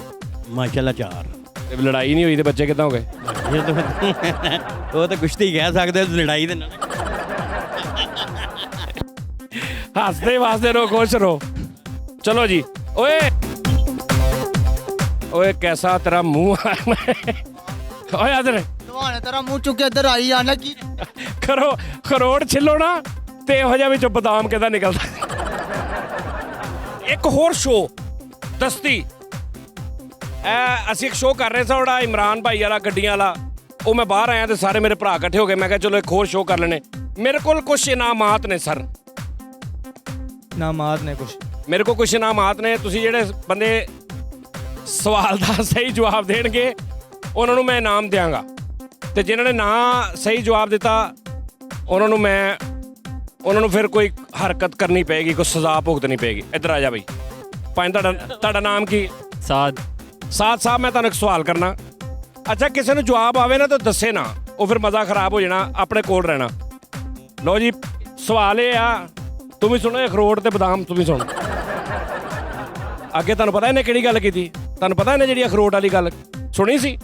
ਮਾਸ਼ਾਅੱਲਾ 4। ਤੇ ਲੜਾਈ ਨਹੀਂ ਹੋਈ ਤੇ ਬੱਚੇ ਕਿੱਦਾਂ ਹੋ ਗਏ? ਉਹ ਤਾਂ ਕੁਸ਼ਤੀ ਕਹਿ ਸਕਦੇ, ਲੜਾਈ ਦੇ ਨਾਲ। ਹੱਸਦੇ ਵਾਸਤੇ ਰਹੋ, ਖੁਸ਼ ਰਹੋ। ਚਲੋ ਜੀ। ਓਏ ਕੈਸਾ ਤੇਰਾ ਮੂੰਹ ਓਏ ਆਦਰ ਤੁਹਾਨੇ ਤੇਰਾ ਮੂੰਹ ਚੁੱਕ ਕੇ ਇੱਧਰ ਆਈ ਜਾਣਾ ਕੀ? ਕਰੋ ਖਰੋੜ ਛਿੱਲੋ ਨਾ ਤੇ ਇਹੋ ਜਿਹਾ ਵਿੱਚੋਂ ਬਦਾਮ ਕਿੱਦਾਂ ਨਿਕਲਦਾ। ਇੱਕ ਹੋਰ ਸ਼ੋਅ ਦਸਤੀ, ਅਸੀਂ ਇੱਕ ਸ਼ੋਅ ਕਰ ਰਹੇ ਸਾਂ ਉਹਦਾ ਇਮਰਾਨ ਭਾਈ ਵਾਲਾ, ਗੱਡੀਆਂ ਵਾਲਾ। ਉਹ ਮੈਂ ਬਾਹਰ ਆਇਆ ਤੇ ਸਾਰੇ ਮੇਰੇ ਭਰਾ ਇਕੱਠੇ ਹੋ ਗਏ। ਮੈਂ ਕਿਹਾ ਚਲੋ ਇੱਕ ਹੋਰ ਸ਼ੋਅ ਕਰ ਲੈਣੇ। ਮੇਰੇ ਕੋਲ ਕੁਛ ਇਨਾਮਾਤ ਨੇ ਸਰ। ਨਾਮਾਤ ਨੇ ਕੁਛ? ਮੇਰੇ ਕੋਲ ਕੁਛ ਇਨਾਮਾਤ ਨੇ। ਤੁਸੀਂ ਜਿਹੜੇ ਬੰਦੇ ਸਵਾਲ ਦਾ ਸਹੀ ਜਵਾਬ ਦੇਣਗੇ ਉਹਨਾਂ ਨੂੰ ਮੈਂ ਇਨਾਮ ਦਿਆਂਗਾ, ਤੇ ਜਿਨ੍ਹਾਂ ਨੇ ਨਾ ਸਹੀ ਜਵਾਬ ਦਿੱਤਾ ਉਹਨਾਂ ਨੂੰ ਫਿਰ ਕੋਈ ਹਰਕਤ ਕਰਨੀ ਪਏਗੀ, ਕੋਈ ਸਜ਼ਾ ਭੁਗਤਣੀ ਪਏਗੀ। ਇੱਧਰ ਆ ਜਾ ਬਈ। ਤੁਹਾਡਾ ਨਾਮ ਕੀ? ਸਾਦ ਸਾਹਿਬ, ਮੈਂ ਤੁਹਾਨੂੰ ਇੱਕ ਸਵਾਲ ਕਰਨਾ। ਅੱਛਾ ਕਿਸੇ ਨੂੰ ਜਵਾਬ ਆਵੇ ਨਾ ਤਾਂ ਦੱਸੇ ਨਾ, ਉਹ ਫਿਰ ਮਜ਼ਾ ਖਰਾਬ ਹੋ ਜਾਣਾ, ਆਪਣੇ ਕੋਲ ਰਹਿਣਾ। ਲਓ ਜੀ ਸਵਾਲ ਇਹ ਆ, ਤੂੰ ਵੀ ਸੁਣੋ, ਅਖਰੋਟ ਤੇ ਬਦਾਮ ਤੂੰ ਵੀ ਸੁਣ। ਅੱਗੇ ਤੁਹਾਨੂੰ ਪਤਾ ਇਹਨੇ ਕਿਹੜੀ ਗੱਲ ਕੀਤੀ? ਤੁਹਾਨੂੰ ਪਤਾ ਇਹਨੇ ਜਿਹੜੀ ਅਖਰੋਟ ਵਾਲੀ ਗੱਲ ਸੁਣੀ ਸੀ?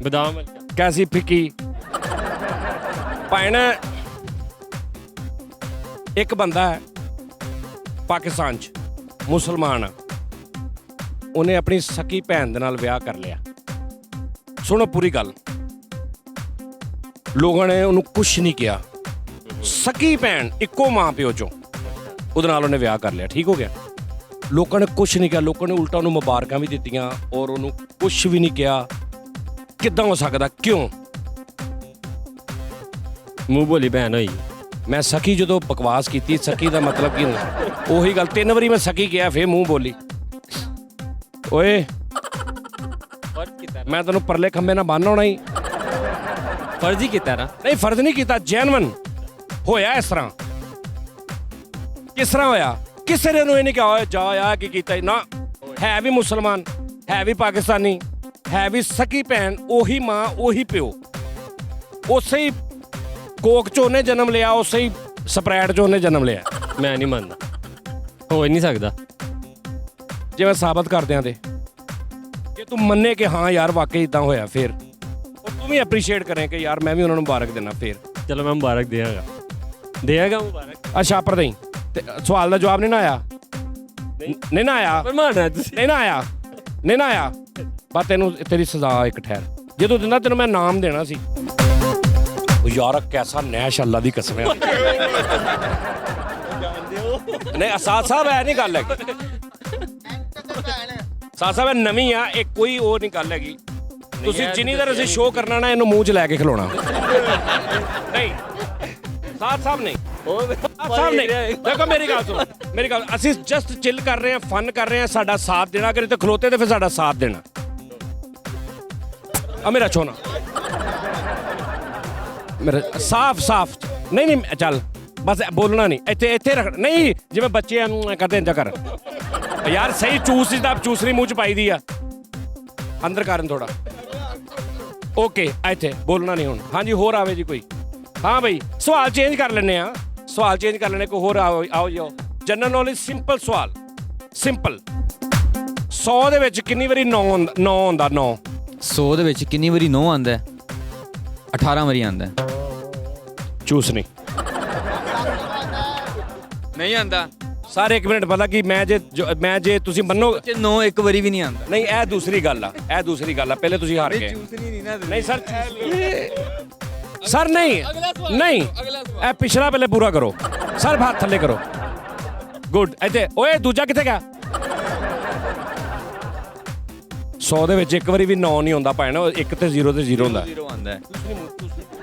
ਬਦਾਮ ਕੈਸੀ ਫਿੱਕੀ ਭੈਣ। ਇੱਕ ਬੰਦਾ ਹੈ ਪਾਕਿਸਤਾਨ 'ਚ, ਮੁਸਲਮਾਨ, ਉਹਨੇ ਆਪਣੀ ਸਕੀ ਭੈਣ ਦੇ ਨਾਲ ਵਿਆਹ ਕਰ ਲਿਆ। ਸੁਣੋ ਪੂਰੀ ਗੱਲ, ਲੋਕਾਂ ਨੇ ਉਹਨੂੰ ਕੁਛ ਨਹੀਂ ਕਿਹਾ। ਸਕੀ ਭੈਣ ਇੱਕੋ ਮਾਂ ਪਿਓ ਚੋਂ, ਉਹਦੇ ਨਾਲ ਉਹਨੇ ਵਿਆਹ ਕਰ ਲਿਆ, ਠੀਕ ਹੋ ਗਿਆ। ਲੋਕਾਂ ਨੇ ਕੁਛ ਨਹੀਂ ਕਿਹਾ, ਲੋਕਾਂ ਨੇ ਉਲਟਾ ਉਹਨੂੰ ਮੁਬਾਰਕਾਂ ਵੀ ਦਿੱਤੀਆਂ ਔਰ ਉਹਨੂੰ ਕੁਛ ਵੀ ਨਹੀਂ ਕਿਹਾ। ਕਿੱਦਾਂ ਹੋ ਸਕਦਾ? ਕਿਉਂ? ਮੂੰਹ ਬੋਲੀ ਭੈਣ ਹੋਈ। ਮੈਂ ਸਕੀ ਜਦੋਂ ਬਕਵਾਸ ਕੀਤੀ, ਸਕੀ ਦਾ ਮਤਲਬ ਕੀ ਹੁੰਦਾ? ਉਹੀ ਗੱਲ, 3 ਵਾਰੀ ਮੈਂ ਸਕੀ ਕਿਹਾ, ਫੇਰ ਮੂੰਹ ਬੋਲੀ। ਓਏ ਫਰਜ਼ ਕੀਤਾ, ਮੈਂ ਤੈਨੂੰ ਪਰਲੇ ਖੰਬੇ ਨਾਲ ਬੰਨ ਹੋਣਾ ਹੀ। ਫਰਜ਼ ਹੀ ਕੀਤਾ ਨਾ। ਨਹੀਂ ਫਰਜ਼ ਨਹੀਂ ਕੀਤਾ, ਜੈਨੂਇਨ ਹੋਇਆ। ਇਸ ਤਰ੍ਹਾਂ ਕਿਸ ਤਰ੍ਹਾਂ ਹੋਇਆ? ਕਿਸੇ ਨੇ ਨੂੰ ਇਹ ਨਹੀਂ ਕਿਹਾ ਓਏ ਜਾ ਆ ਕੀ ਕੀਤਾ ਨਾ। ਹੈ ਵੀ ਮੁਸਲਮਾਨ, ਹੈ ਵੀ ਪਾਕਿਸਤਾਨੀ, ਹੈ ਵੀ ਸਕੀ ਭੈਣ, ਉਹੀ ਮਾਂ ਉਹੀ ਪਿਓ, ਉਸੇ ਹੀ ਕੋਕ ਚ ਉਹਨੇ ਜਨਮ ਲਿਆ, ਉਸੇ ਹੀ ਸਪਰੈਡ ਚ ਉਹਨੇ ਜਨਮ ਲਿਆ। ਮੈਂ ਨਹੀਂ ਮੰਨਦਾ, ਹੋ ਹੀ ਨਹੀਂ ਸਕਦਾ। ਜਿਵੇਂ ਸਾਬਤ ਕਰਦਿਆਂ ਤੇ ਜੇ ਤੂੰ ਮੰਨੇ ਕਿ ਹਾਂ ਯਾਰ ਵਾਕਈ ਇਦਾਂ ਹੋਇਆ, ਫਿਰ ਉਹ ਤੂੰ ਵੀ ਐਪਰੀਸ਼ੀਏਟ ਕਰੇ ਕਿ ਯਾਰ ਮੈਂ ਵੀ ਉਹਨਾਂ ਨੂੰ ਮੁਬਾਰਕ ਦੇਣਾ। ਫਿਰ ਚਲੋ ਮੈਂ ਮੁਬਾਰਕ ਦਿਆਂਗਾ ਮੁਬਾਰਕ। ਅੱਛਾ ਪਰ ਨਹੀਂ ਤੇ ਸਵਾਲ ਦਾ ਜਵਾਬ ਨਹੀਂ ਨਾ ਆਇਆ? ਨਹੀਂ ਨਾ ਆਇਆ? ਪਰ ਮਾਰਨਾ ਤੁਸੀਂ। ਨਹੀਂ ਨਾ ਆਇਆ? ਨਹੀਂ ਨਾ ਆਇਆ? ਬਸ ਤੈਨੂੰ ਤੇਰੀ ਸਜ਼ਾ ਇੱਕ ਠਹਿਰ। ਜਦੋਂ ਦਿੰਦਾ ਤੈਨੂੰ ਮੈਂ ਨਾਮ ਦੇਣਾ ਸੀ। ਉਹ ਯਾਰ ਕੈਸਾ ਨੈਸ਼, ਅੱਲਾ ਦੀ ਕਸਮ ਹੈ। ਨਹੀਂ ਅਸਾਦ ਸਾਹਿਬ ਐ ਨਹੀਂ ਗੱਲ ਹੈਗੀ। ਸਾਦ ਸਾਹਿਬ ਇਹ ਨਵੀਂ ਆ, ਇਹ ਕੋਈ ਉਹ ਨਹੀਂ ਗੱਲ ਹੈਗੀ। ਤੁਸੀਂ ਜਿੰਨੀ ਦੇਰ ਅਸੀਂ ਸ਼ੋਅ ਕਰਨਾ ਨਾ, ਇਹਨੂੰ ਮੂੰਹ 'ਚ ਲੈ ਕੇ ਖਿਲਾਉਣਾ। ਨਹੀਂ ਸਾਦ ਸਾਹਿਬ ਨਹੀਂ, ਸਾਹਿਬ ਨਹੀਂ। ਦੇਖੋ ਮੇਰੀ ਗੱਲ ਸੁਣੋ, ਮੇਰੀ ਗੱਲ, ਅਸੀਂ ਜਸਟ ਚਿਲ ਕਰ ਰਹੇ ਹਾਂ, ਫਨ ਕਰ ਰਹੇ ਹਾਂ। ਸਾਡਾ ਸਾਥ ਦੇਣਾ, ਅਗਰ ਇੱਥੇ ਖਲੋਤੇ ਤੇ ਫਿਰ ਸਾਡਾ ਸਾਥ ਦੇਣਾ। ਆ ਮੇਰਾ ਛੋਨਾ, ਮੇਰਾ ਸਾਫ਼ ਨਹੀਂ ਨਹੀਂ ਚੱਲ ਬਸ ਬੋਲਣਾ ਨਹੀਂ, ਇੱਥੇ ਰੱਖ। ਨਹੀਂ ਜਿਵੇਂ ਬੱਚੇ ਨੂੰ ਕਰਦੇ ਇੰਜਾ ਕਰ ਯਾਰ, ਸਹੀ ਚੂਸ ਦਾ ਚੂਸਰੀ ਮੂੰਹ 'ਚ ਪਾਈ ਦੀ ਆ, ਅੰਦਰ ਕਰਨ ਥੋੜਾ। ਓਕੇ ਇੱਥੇ ਬੋਲਣਾ ਨਹੀਂ ਹੁਣ। ਹਾਂਜੀ ਹੋਰ ਆਵੇ ਜੀ ਕੋਈ? ਹਾਂ ਬਈ ਸਵਾਲ ਚੇਂਜ ਕਰ ਲੈਂਦੇ ਆ, ਸਵਾਲ ਚੇਂਜ ਕਰ ਲੈਣੇ। ਕੋਈ ਹੋਰ ਆਓ ਜਾਓ। ਜਨਰਲ ਨੌਲੇਜ ਸਿੰਪਲ ਸਵਾਲ, ਸਿੰਪਲ। 100 ਦੇ ਵਿੱਚ ਕਿੰਨੀ ਵਾਰੀ 9 ਹੁੰਦਾ? 9 100 ਦੇ ਵਿੱਚ ਕਿੰਨੀ ਵਾਰੀ 9 ਆਉਂਦਾ? 18 ਵਾਰੀ ਆਉਂਦਾ। ਚੂਸ ਨਹੀਂ ਨਹੀਂ ਆਉਂਦਾ ਸਾਰੇ। 1 ਮਿੰਟ ਪਤਾ ਕਿ ਮੈਂ ਜੇ ਤੁਸੀਂ ਮੰਨੋ 9 ਇੱਕ ਵਾਰੀ ਵੀ ਨਹੀਂ ਆਉਂਦਾ। ਨਹੀਂ ਇਹ ਦੂਸਰੀ ਗੱਲ ਆ, ਇਹ ਦੂਸਰੀ ਗੱਲ ਆ। ਪਹਿਲੇ ਤੁਸੀਂ ਹਾਰ ਗਏ। ਨਹੀਂ ਸਰ, ਸਰ ਨਹੀਂ ਇਹ ਪਿਛਲਾ ਪਹਿਲੇ ਪੂਰਾ ਕਰੋ ਸਰ, ਹੱਥ ਥੱਲੇ ਕਰੋ। ਗੁੱਡ। ਇੱਥੇ ਓਏ ਦੂਜਾ ਕਿੱਥੇ ਗਿਆ? 100 ਦੇ ਵਿੱਚ ਇੱਕ ਵਾਰੀ ਵੀ 9 ਨਹੀਂ ਹੁੰਦਾ ਭੈਣ, 1 ਤੇ 0 ਤੇ 0 ਹੁੰਦਾ। 0 ਆਉਂਦਾ।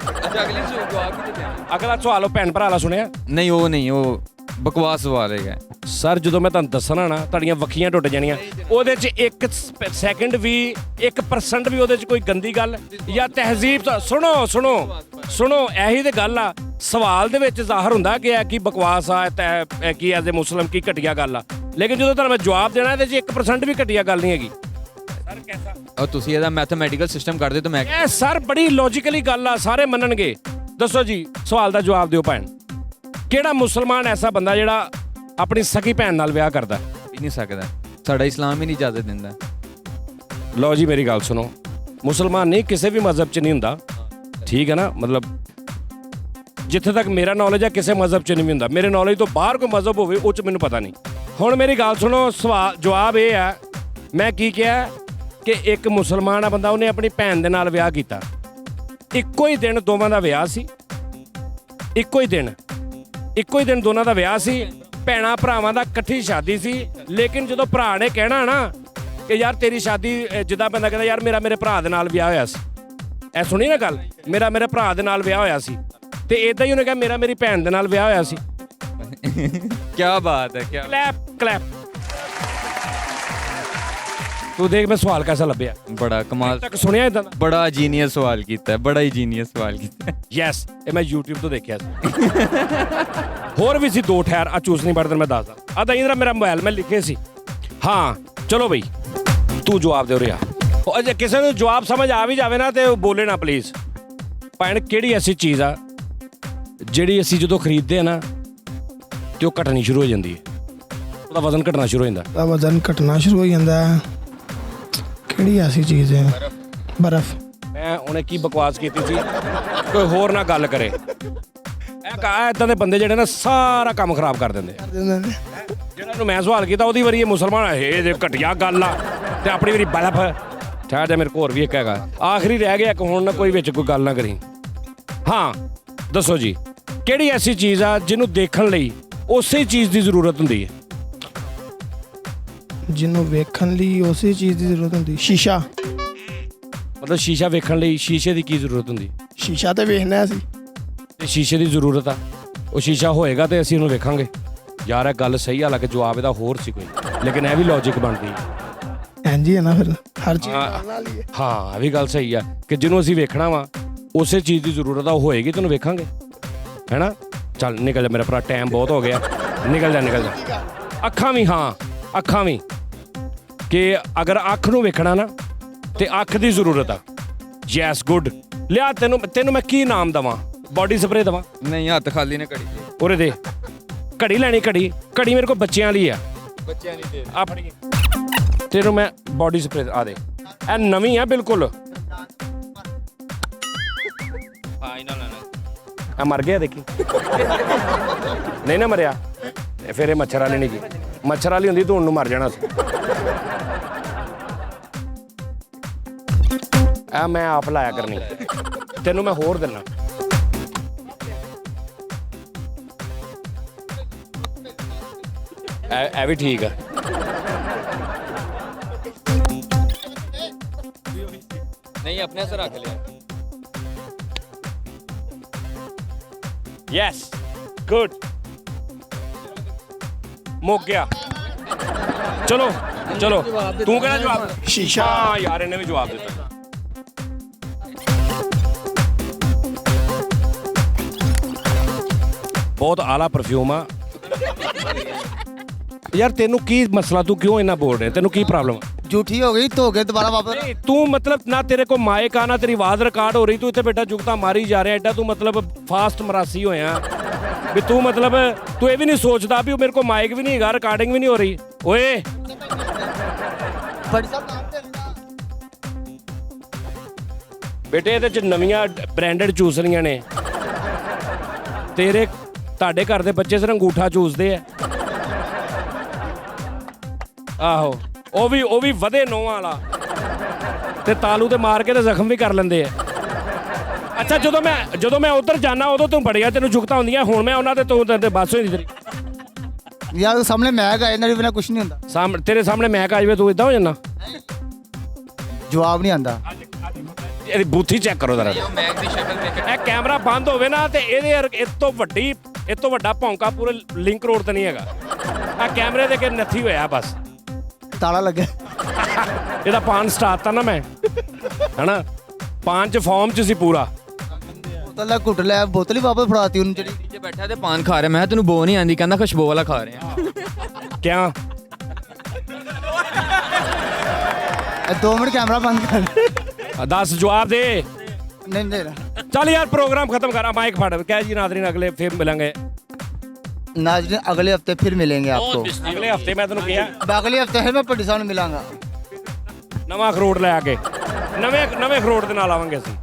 ਅੱਛਾ ਅਗਲੀ ਜਵਾਬ ਕੀ ਦਿੱਤੇ? ਅਗਲਾ ਸਵਾਲ ਉਹ ਭੈਣ ਭਰਾ ਵਾਲਾ ਸੁਣਿਆ? ਨਹੀਂ ਉਹ ਨਹੀਂ, ਉਹ ਬਕਵਾਸ ਸਵਾਲ ਹੈਗਾ ਸਰ। ਜਦੋਂ ਮੈਂ ਤੁਹਾਨੂੰ ਦੱਸਣਾ ਨਾ, ਤੁਹਾਡੀਆਂ ਵੱਖੀਆਂ ਟੁੱਟ ਜਾਣੀਆਂ। ਉਹਦੇ 'ਚ 1 ਸੈਕਿੰਡ ਵੀ, 1% ਵੀ ਉਹਦੇ 'ਚ ਕੋਈ ਗੰਦੀ ਗੱਲ ਜਾਂ ਤਹਿਜ਼ੀਬ। ਸੁਣੋ ਇਹੀ ਤੇ ਗੱਲ ਆ। ਸਵਾਲ ਦੇ ਵਿੱਚ ਜ਼ਾਹਰ ਹੁੰਦਾ ਕਿ ਇਹ ਕੀ ਬਕਵਾਸ ਆ, ਇਹ ਕੀ ਐਜ਼ ਏ ਮੁਸਲਮ ਕੀ ਘਟੀਆ ਗੱਲ ਆ। ਲੇਕਿਨ ਜਦੋਂ ਤੁਹਾਨੂੰ ਮੈਂ ਜਵਾਬ ਦੇਣਾ, ਇਹਦੇ 'ਚ 1% ਵੀ ਘਟੀਆ ਗੱਲ ਨਹੀਂ ਹੈਗੀ। ਸਰ ਕੈਸਾ? ਔਰ ਤੁਸੀਂ ਇਹਦਾ ਮੈਥਮੈਟੀਕਲ ਸਿਸਟਮ ਕਰਦੇ ਤਾਂ ਮੈਂ ਇਹ ਸਰ ਬੜੀ ਲੌਜੀਕਲੀ ਗੱਲ ਆ, ਸਾਰੇ ਮੰਨਣਗੇ। ਦੱਸੋ ਜੀ, ਸਵਾਲ ਦਾ ਜਵਾਬ ਦਿਓ ਭੈਣ। ਕਿਹੜਾ ਮੁਸਲਮਾਨ ਐਸਾ ਬੰਦਾ ਜਿਹੜਾ ਆਪਣੀ ਸਕੀ ਭੈਣ ਨਾਲ ਵਿਆਹ ਕਰਦਾ? ਵੀ ਨਹੀਂ ਸਕਦਾ, ਸਾਡਾ ਇਸਲਾਮ ਹੀ ਨਹੀਂ ਇਜਾਜ਼ਤ ਦਿੰਦਾ। ਲਓ ਜੀ ਮੇਰੀ ਗੱਲ ਸੁਣੋ, ਮੁਸਲਮਾਨ ਨਹੀਂ ਕਿਸੇ ਵੀ ਮਜ਼ਹਬ 'ਚ ਨਹੀਂ ਹੁੰਦਾ, ਠੀਕ ਹੈ ਨਾ? ਮਤਲਬ ਜਿੱਥੇ ਤੱਕ ਮੇਰਾ ਨੌਲੇਜ ਹੈ ਕਿਸੇ ਮਜ਼ਹਬ 'ਚ ਨਹੀਂ ਹੁੰਦਾ। ਮੇਰੇ ਨੌਲੇਜ ਤੋਂ ਬਾਹਰ ਕੋਈ ਮਜ਼ਹਬ ਹੋਵੇ ਉਹ 'ਚ ਮੈਨੂੰ ਪਤਾ ਨਹੀਂ। ਹੁਣ ਮੇਰੀ ਗੱਲ ਸੁਣੋ, ਜਵਾਬ ਇਹ ਹੈ, ਮੈਂ ਕੀ ਕਿਹਾ ਕਿ ਇੱਕ ਮੁਸਲਮਾਨ ਆ ਬੰਦਾ, ਉਹਨੇ ਆਪਣੀ ਭੈਣ ਦੇ ਨਾਲ ਵਿਆਹ ਕੀਤਾ। ਇੱਕੋ ਹੀ ਦਿਨ ਦੋਵਾਂ ਦਾ ਵਿਆਹ ਸੀ, ਇੱਕੋ ਹੀ ਦਿਨ ਦੋਨਾਂ ਦਾ ਵਿਆਹ ਸੀ। ਭੈਣਾਂ ਭਰਾਵਾਂ ਦਾ ਇਕੱਠੀ ਸ਼ਾਦੀ ਸੀ। ਲੇਕਿਨ ਜਦੋਂ ਭਰਾ ਨੇ ਕਹਿਣਾ ਨਾ ਕਿ ਯਾਰ ਤੇਰੀ ਸ਼ਾਦੀ, ਜਿੱਦਾਂ ਬੰਦਾ ਕਹਿੰਦਾ ਯਾਰ ਮੇਰਾ ਮੇਰੇ ਭਰਾ ਦੇ ਨਾਲ ਵਿਆਹ ਹੋਇਆ ਸੀ, ਇਹ ਸੁਣੀ ਨਾ ਗੱਲ, ਮੇਰਾ ਮੇਰੇ ਭਰਾ ਦੇ ਨਾਲ ਵਿਆਹ ਹੋਇਆ ਸੀ, ਤੇ ਇਦਾਂ ਹੀ ਉਹਨੇ ਕਿਹਾ ਮੇਰਾ ਮੇਰੀ ਭੈਣ ਦੇ ਨਾਲ ਵਿਆਹ ਹੋਇਆ ਸੀ। ਕੀ ਬਾਤ ਹੈ, ਕੀ ਕਲੈਪ। ਤੂੰ ਦੇਖ ਮੈਂ ਸਵਾਲ ਕੈਸਾ ਲੱਭਿਆ, ਬੜਾ ਕਮਾਲ ਤੱਕ ਸੁਣਿਆ ਇਦਾਂ ਦਾ? ਬੜਾ ਜੀਨੀਅਸ ਸਵਾਲ ਕੀਤਾ, ਬੜਾ ਹੀ ਜੀਨੀਅਸ ਸਵਾਲ ਕੀਤਾ। ਯੈਸ, ਇਹ ਮੈਂ YouTube ਤੋਂ ਦੇਖਿਆ ਸੀ। ਹੋਰ ਵੀ ਸੀ 2 ਠਹਿਰ, ਆ ਚੂਸ ਨਹੀਂ ਪੜਦਾ ਮੈਂ ਦੱਸਦਾ। ਆ ਤਾਂ ਇੰਦਰਾ ਮੇਰਾ ਮੋਬਾਈਲ ਮੈਂ ਲਿਖੇ ਸੀ। ਹਾਂ ਚਲੋ ਬਈ ਤੂੰ ਜਵਾਬ ਦੇ ਰਿਹਾ। ਜੇ ਕਿਸੇ ਨੂੰ ਜਵਾਬ ਸਮਝ ਆ ਵੀ ਜਾਵੇ ਨਾ ਤੇ ਉਹ ਬੋਲੇ ਨਾ ਪਲੀਜ਼। ਭੈਣ ਕਿਹੜੀ ਐਸੀ ਚੀਜ਼ ਆ ਜਿਹੜੀ ਅਸੀਂ ਜਦੋਂ ਖਰੀਦਦੇ ਆ ਨਾ ਤੇ ਉਹ ਘਟਣੀ ਸ਼ੁਰੂ ਹੋ ਜਾਂਦੀ ਹੈ, ਉਹਦਾ ਵਜ਼ਨ ਘਟਣਾ ਸ਼ੁਰੂ ਹੋ ਜਾਂਦਾ? ਵਜ਼ਨ ਘਟਣਾ ਸ਼ੁਰੂ ਹੋ ਜਾਂਦਾ। ਕਿਹੜੀ ਐਸੀ ਚੀਜ਼ ਹੈ? ਬਰਫ਼। ਮੈਂ ਉਹਨੇ ਕੀ ਬਕਵਾਸ ਕੀਤੀ ਸੀ, ਕੋਈ ਹੋਰ ਨਾ ਗੱਲ ਕਰੇ। ਇਹ ਏਦਾਂ ਦੇ ਬੰਦੇ ਜਿਹੜੇ ਨਾ ਸਾਰਾ ਕੰਮ ਖਰਾਬ ਕਰ ਦਿੰਦੇ। ਜਿਹੜਾ ਨੂੰ ਮੈਂ ਸਵਾਲ ਕੀਤਾ ਉਹਦੀ ਵਾਰੀ ਇਹ ਮੁਸਲਮਾਨ ਇਹ ਜੇ ਘਟੀਆ ਗੱਲ ਆ। ਤੇ ਆਪਣੀ ਵਾਰੀ ਬਲਫ ਠਹਿਰ ਜਾ, ਮੇਰੇ ਕੋਲ ਹੋਰ ਵੀ ਇੱਕ ਹੈਗਾ, ਆਖਰੀ ਰਹਿ ਗਿਆ ਇੱਕ ਹੁਣ, ਨਾ ਕੋਈ ਵਿੱਚ ਕੋਈ ਗੱਲ ਨਾ ਕਰੀ। ਹਾਂ ਦੱਸੋ ਜੀ, ਕਿਹੜੀ ਐਸੀ ਚੀਜ਼ ਆ ਜਿਹਨੂੰ ਦੇਖਣ ਲਈ ਉਸੇ ਚੀਜ਼ ਦੀ ਜ਼ਰੂਰਤ ਹੁੰਦੀ ਹੈ? ਜਿਹਨੂੰ ਵੇਖਣ ਲਈ ਉਸੇ ਚੀਜ਼ ਦੀ ਜ਼ਰੂਰਤ ਹੁੰਦੀ? ਸ਼ੀਸ਼ਾ। ਮਤਲਬ ਸ਼ੀਸ਼ਾ ਵੇਖਣ ਲਈ ਸ਼ੀਸ਼ੇ ਦੀ ਕੀ ਜ਼ਰੂਰਤ ਹੁੰਦੀ? ਸ਼ੀਸ਼ਾ ਤੇ ਵੇਖਣਾ ਅਸੀਂ। ਤੇ ਸ਼ੀਸ਼ੇ ਦੀ ਜ਼ਰੂਰਤ ਆ, ਉਹ ਸ਼ੀਸ਼ਾ ਹੋਏਗਾ ਤੇ ਅਸੀਂ ਉਹਨੂੰ ਵੇਖਾਂਗੇ। ਯਾਰ ਇਹ ਗੱਲ ਸਹੀ, ਹਾਲਾਂਕਿ ਜਵਾਬ ਇਹਦਾ ਹੋਰ ਸੀ ਕੋਈ, ਲੇਕਿਨ ਇਹ ਵੀ ਲੌਜੀਕ ਬਣਦੀ ਹੈ। ਇੰਝ ਹੀ ਹੈ ਨਾ ਫਿਰ, ਹਰ ਚੀਜ਼ ਹਾਂ। ਨਾਲ ਹੀ ਹੈ। ਹਾਂ ਇਹ ਵੀ ਗੱਲ ਸਹੀ ਆ ਕਿ ਜਿਹਨੂੰ ਅਸੀਂ ਵੇਖਣਾ ਵਾ ਉਸੇ ਚੀਜ਼ ਦੀ ਜ਼ਰੂਰਤ ਆ, ਉਹ ਹੋਏਗੀ ਤੈਨੂੰ ਵੇਖਾਂਗੇ, ਹੈਨਾ? ਚੱਲ ਨਿਕਲ ਜਾ ਮੇਰਾ ਭਰਾ, ਟਾਈਮ ਬਹੁਤ ਹੋ ਗਿਆ, ਨਿਕਲ ਜਾ। ਅੱਖਾਂ ਵੀ, ਹਾਂ ਅੱਖਾਂ ਵੀ, ਕਿ ਅਗਰ ਅੱਖ ਨੂੰ ਵੇਖਣਾ ਨਾ ਤੇ ਅੱਖ ਦੀ ਜ਼ਰੂਰਤ ਆ। Yes good. ਲਿਆ ਤੈਨੂੰ ਮੈਂ ਕੀ ਨਾਮ ਦਵਾਂ? ਬਾਡੀ ਸਪਰੇ ਦਵਾਂ? ਨਹੀਂ, ਹੱਥ ਖਾਲੀ ਨੇ ਘੜੀ ਦੇ। ਉਰੇ ਦੇ ਘੜੀ ਲੈਣੀ, ਘੜੀ ਮੇਰੇ ਕੋਲ ਬੱਚਿਆਂ ਲਈ ਆ, ਬੱਚਿਆਂ ਨਹੀਂ ਦੇ। ਆਪਣੀ ਤੈਨੂੰ ਮੈਂ ਬਾਡੀ ਸਪਰੇ ਆ ਦੇ, ਇਹ ਨਵੀਂ ਆ ਬਿਲਕੁਲ। ਹਾਂ ਇਹਨਾਂ ਲੈਣਾ। ਆ ਮਰ ਗਿਆ ਦੇਖੀ। ਨਹੀਂ ਨਾ ਮਰਿਆ, ਫਿਰ ਇਹ ਮੱਛਰ ਵਾਲੀ ਨਹੀਂ ਗੀ। ਮੱਛਰ ਵਾਲੀ ਹੁੰਦੀ ਤੂੰ ਉਹਨੂੰ ਮਰ ਜਾਣਾ ਸੀ। ਆ ਮੈਂ ਆਪ ਲਾਇਆ ਕਰਨੀ, ਤੈਨੂੰ ਮੈਂ ਹੋਰ ਦਿੰਨਾ। ਇਹ ਵੀ ਠੀਕ ਆ। ਨਹੀਂ ਆਪਣੇ ਸੇ ਰੱਖ ਲਿਆ। ਯੈਸ ਗੁੱਡ, ਮੁੱਕ ਗਿਆ। ਚਲੋ ਤੂੰ ਕਿਹੜਾ ਜਵਾਬ? ਸ਼ੀਸ਼ਾ। ਹਾਂ ਯਾਰ ਇਹਨੇ ਵੀ ਜਵਾਬ ਦਿੱਤਾ। ਬਹੁਤ ਆਲਾ ਪਰਫਿਊਮ ਆ ਯਾਰ। ਤੈਨੂੰ ਕੀ ਮਸਲਾ, ਤੂੰ ਕਿਉਂ ਇੰਨਾ ਬੋਲ ਰਿਹਾ? ਤੈਨੂੰ ਕੀ ਪ੍ਰੋਬਲਮ ਆ? झूठी हो गई तो हो गए दोबारा वापस। ਨਹੀਂ ਤੂੰ ਮਤਲਬ ਨਾ ਤੇਰੇ ਕੋ ਮਾਈਕ ਆ ਨਾ ਤੇਰੀ ਆਵਾਜ਼ ਰਿਕਾਰਡ ਹੋ ਰਹੀ, ਤੂੰ ਇੱਥੇ ਬੈਠਾ ਜੁਗਤਾ ਮਾਰੀ ਜਾ ਰਿਹਾ ਐਡਾ। ਤੂੰ ਮਤਲਬ ਫਾਸਟ ਮਰਾਸੀ ਹੋਇਆ ਵੀ ਤੂੰ ਮਤਲਬ ਤੂੰ ਇਹ ਵੀ ਨਹੀਂ ਸੋਚਦਾ ਵੀ ਮੇਰੇ ਕੋ ਮਾਈਕ ਵੀ ਨਹੀਂ ਹੈਗਾ, ਰਿਕਾਰਡਿੰਗ ਵੀ ਨਹੀਂ ਹੋ ਰਹੀ। ਓਏ बड़ी साहब नाम दे देना। ਬੇਟੇ ਇਹਦੇ ਚ ਨਵੀਆਂ ਬ੍ਰਾਂਡਡ ਚੂਸਣੀਆਂ ਨੇ। ਤੁਹਾਡੇ ਘਰ ਦੇ ਬੱਚੇ ਸਿਰ ਅੰਗੂਠਾ ਚੂਸਦੇ ਆ। ਆਹੋ ਉਹ ਵੀ ਵਧੇ ਨੋਹਾਂ ਵਾਲਾ, ਤੇ ਤਾਲੂ ਤੇ ਮਾਰ ਕੇ ਤੇ ਜ਼ਖਮ ਵੀ ਕਰ ਲੈਂਦੇ ਆ। ਅੱਛਾ ਜਦੋਂ ਮੈਂ ਉਧਰ ਜਾਣਾ ਉਦੋਂ ਤੂੰ ਬੜੀਆਂ ਤੈਨੂੰ ਜੁਗਤਾਂ ਹੁੰਦੀਆਂ, ਹੁਣ ਮੈਂ ਉਹਨਾਂ ਦੇ ਤੂੰ ਤੇ ਬਸ ਹੋਈ ਤੇਰੀ। यार सामने महक आए ना बिना कुछ नहीं होता। ਤੇਰੇ ਸਾਹਮਣੇ ਮੈਂ ਕਾ ਜਾਵੇ ਤੂੰ ਇਦਾਂ ਹੋ ਜਾਣਾ? जवाब नहीं आंदा। ਇਹਦੀ ਬੂਥੀ ਚੈੱਕ ਕਰੋ ਜ਼ਰਾ। ਮੈਗ ਦੀ ਸ਼ਕਲ ਦੇਖ ਕੇ ਇਹ ਕੈਮਰਾ ਬੰਦ ਹੋਵੇ ਨਾ ਤੇ ਇਹ ਤੋਂ ਵੱਡਾ ਭੌਂਕਾ ਪੂਰੇ ਲਿੰਕ ਰੋਡ ਤੇ ਨਹੀਂ ਹੈਗਾ। ਆ ਕੈਮਰੇ ਦੇ ਕੇ ਨੱਥੀ ਹੋਇਆ ਬਸ। ताला लगे। ਇਹਦਾ ਪਾਨ ਸਟਾਰਟ ਤਾਂ ਨਾ ਮੈਂ, ਹਨਾ? ਪਾਨ ਚ ਫਾਰਮ ਚ ਸੀ ਪੂਰਾ। बोतल घुट लिया, बोतल ही वापस फड़ाती उन्हें चली। ਜੇ ਬੈਠਾ ਤੇ ਪਾਨ ਖਾ ਰਿਹਾ, ਮੈਂ ਕਿਹਾ ਤੈਨੂੰ ਬੋ ਨਹੀਂ ਆਂਦੀ, ਕਹਿੰਦਾ ਖੁਸ਼ਬੂ ਵਾਲਾ ਖਾ ਰਹੇ ਆ। ਕਿਆ 2 मिनट कैमरा बंद कर। ਦੱਸ ਜਵਾਬ ਦੇ। नहीं दे रहा। ਚੱਲ ਯਾਰ ਪ੍ਰੋਗਰਾਮ ਖਤਮ ਕਰ, ਮਾਈਕ ਫੜ। ਕਹਿ ਜੀ ਨਾਜ਼ਰੀਨ ਅਗਲੇ ਫਿਰ ਮਿਲਾਂਗੇ। नाज़रीन अगले हफ्ते फिर मिलेंगे आपको। ਅਗਲੇ ਹਫਤੇ ਮੈਂ ਤੈਨੂੰ ਕਿਹਾ अगले हफ्ते फिर मैं पट्टी साहब मिलांगा। ਨਵਾਂ ਅਖਰੋਟ ਲੈ ਕੇ, ਨਵੇਂ ਅਖਰੋਟ ਦੇ ਨਾਲ ਆਵਾਂਗੇ ਅਸੀਂ।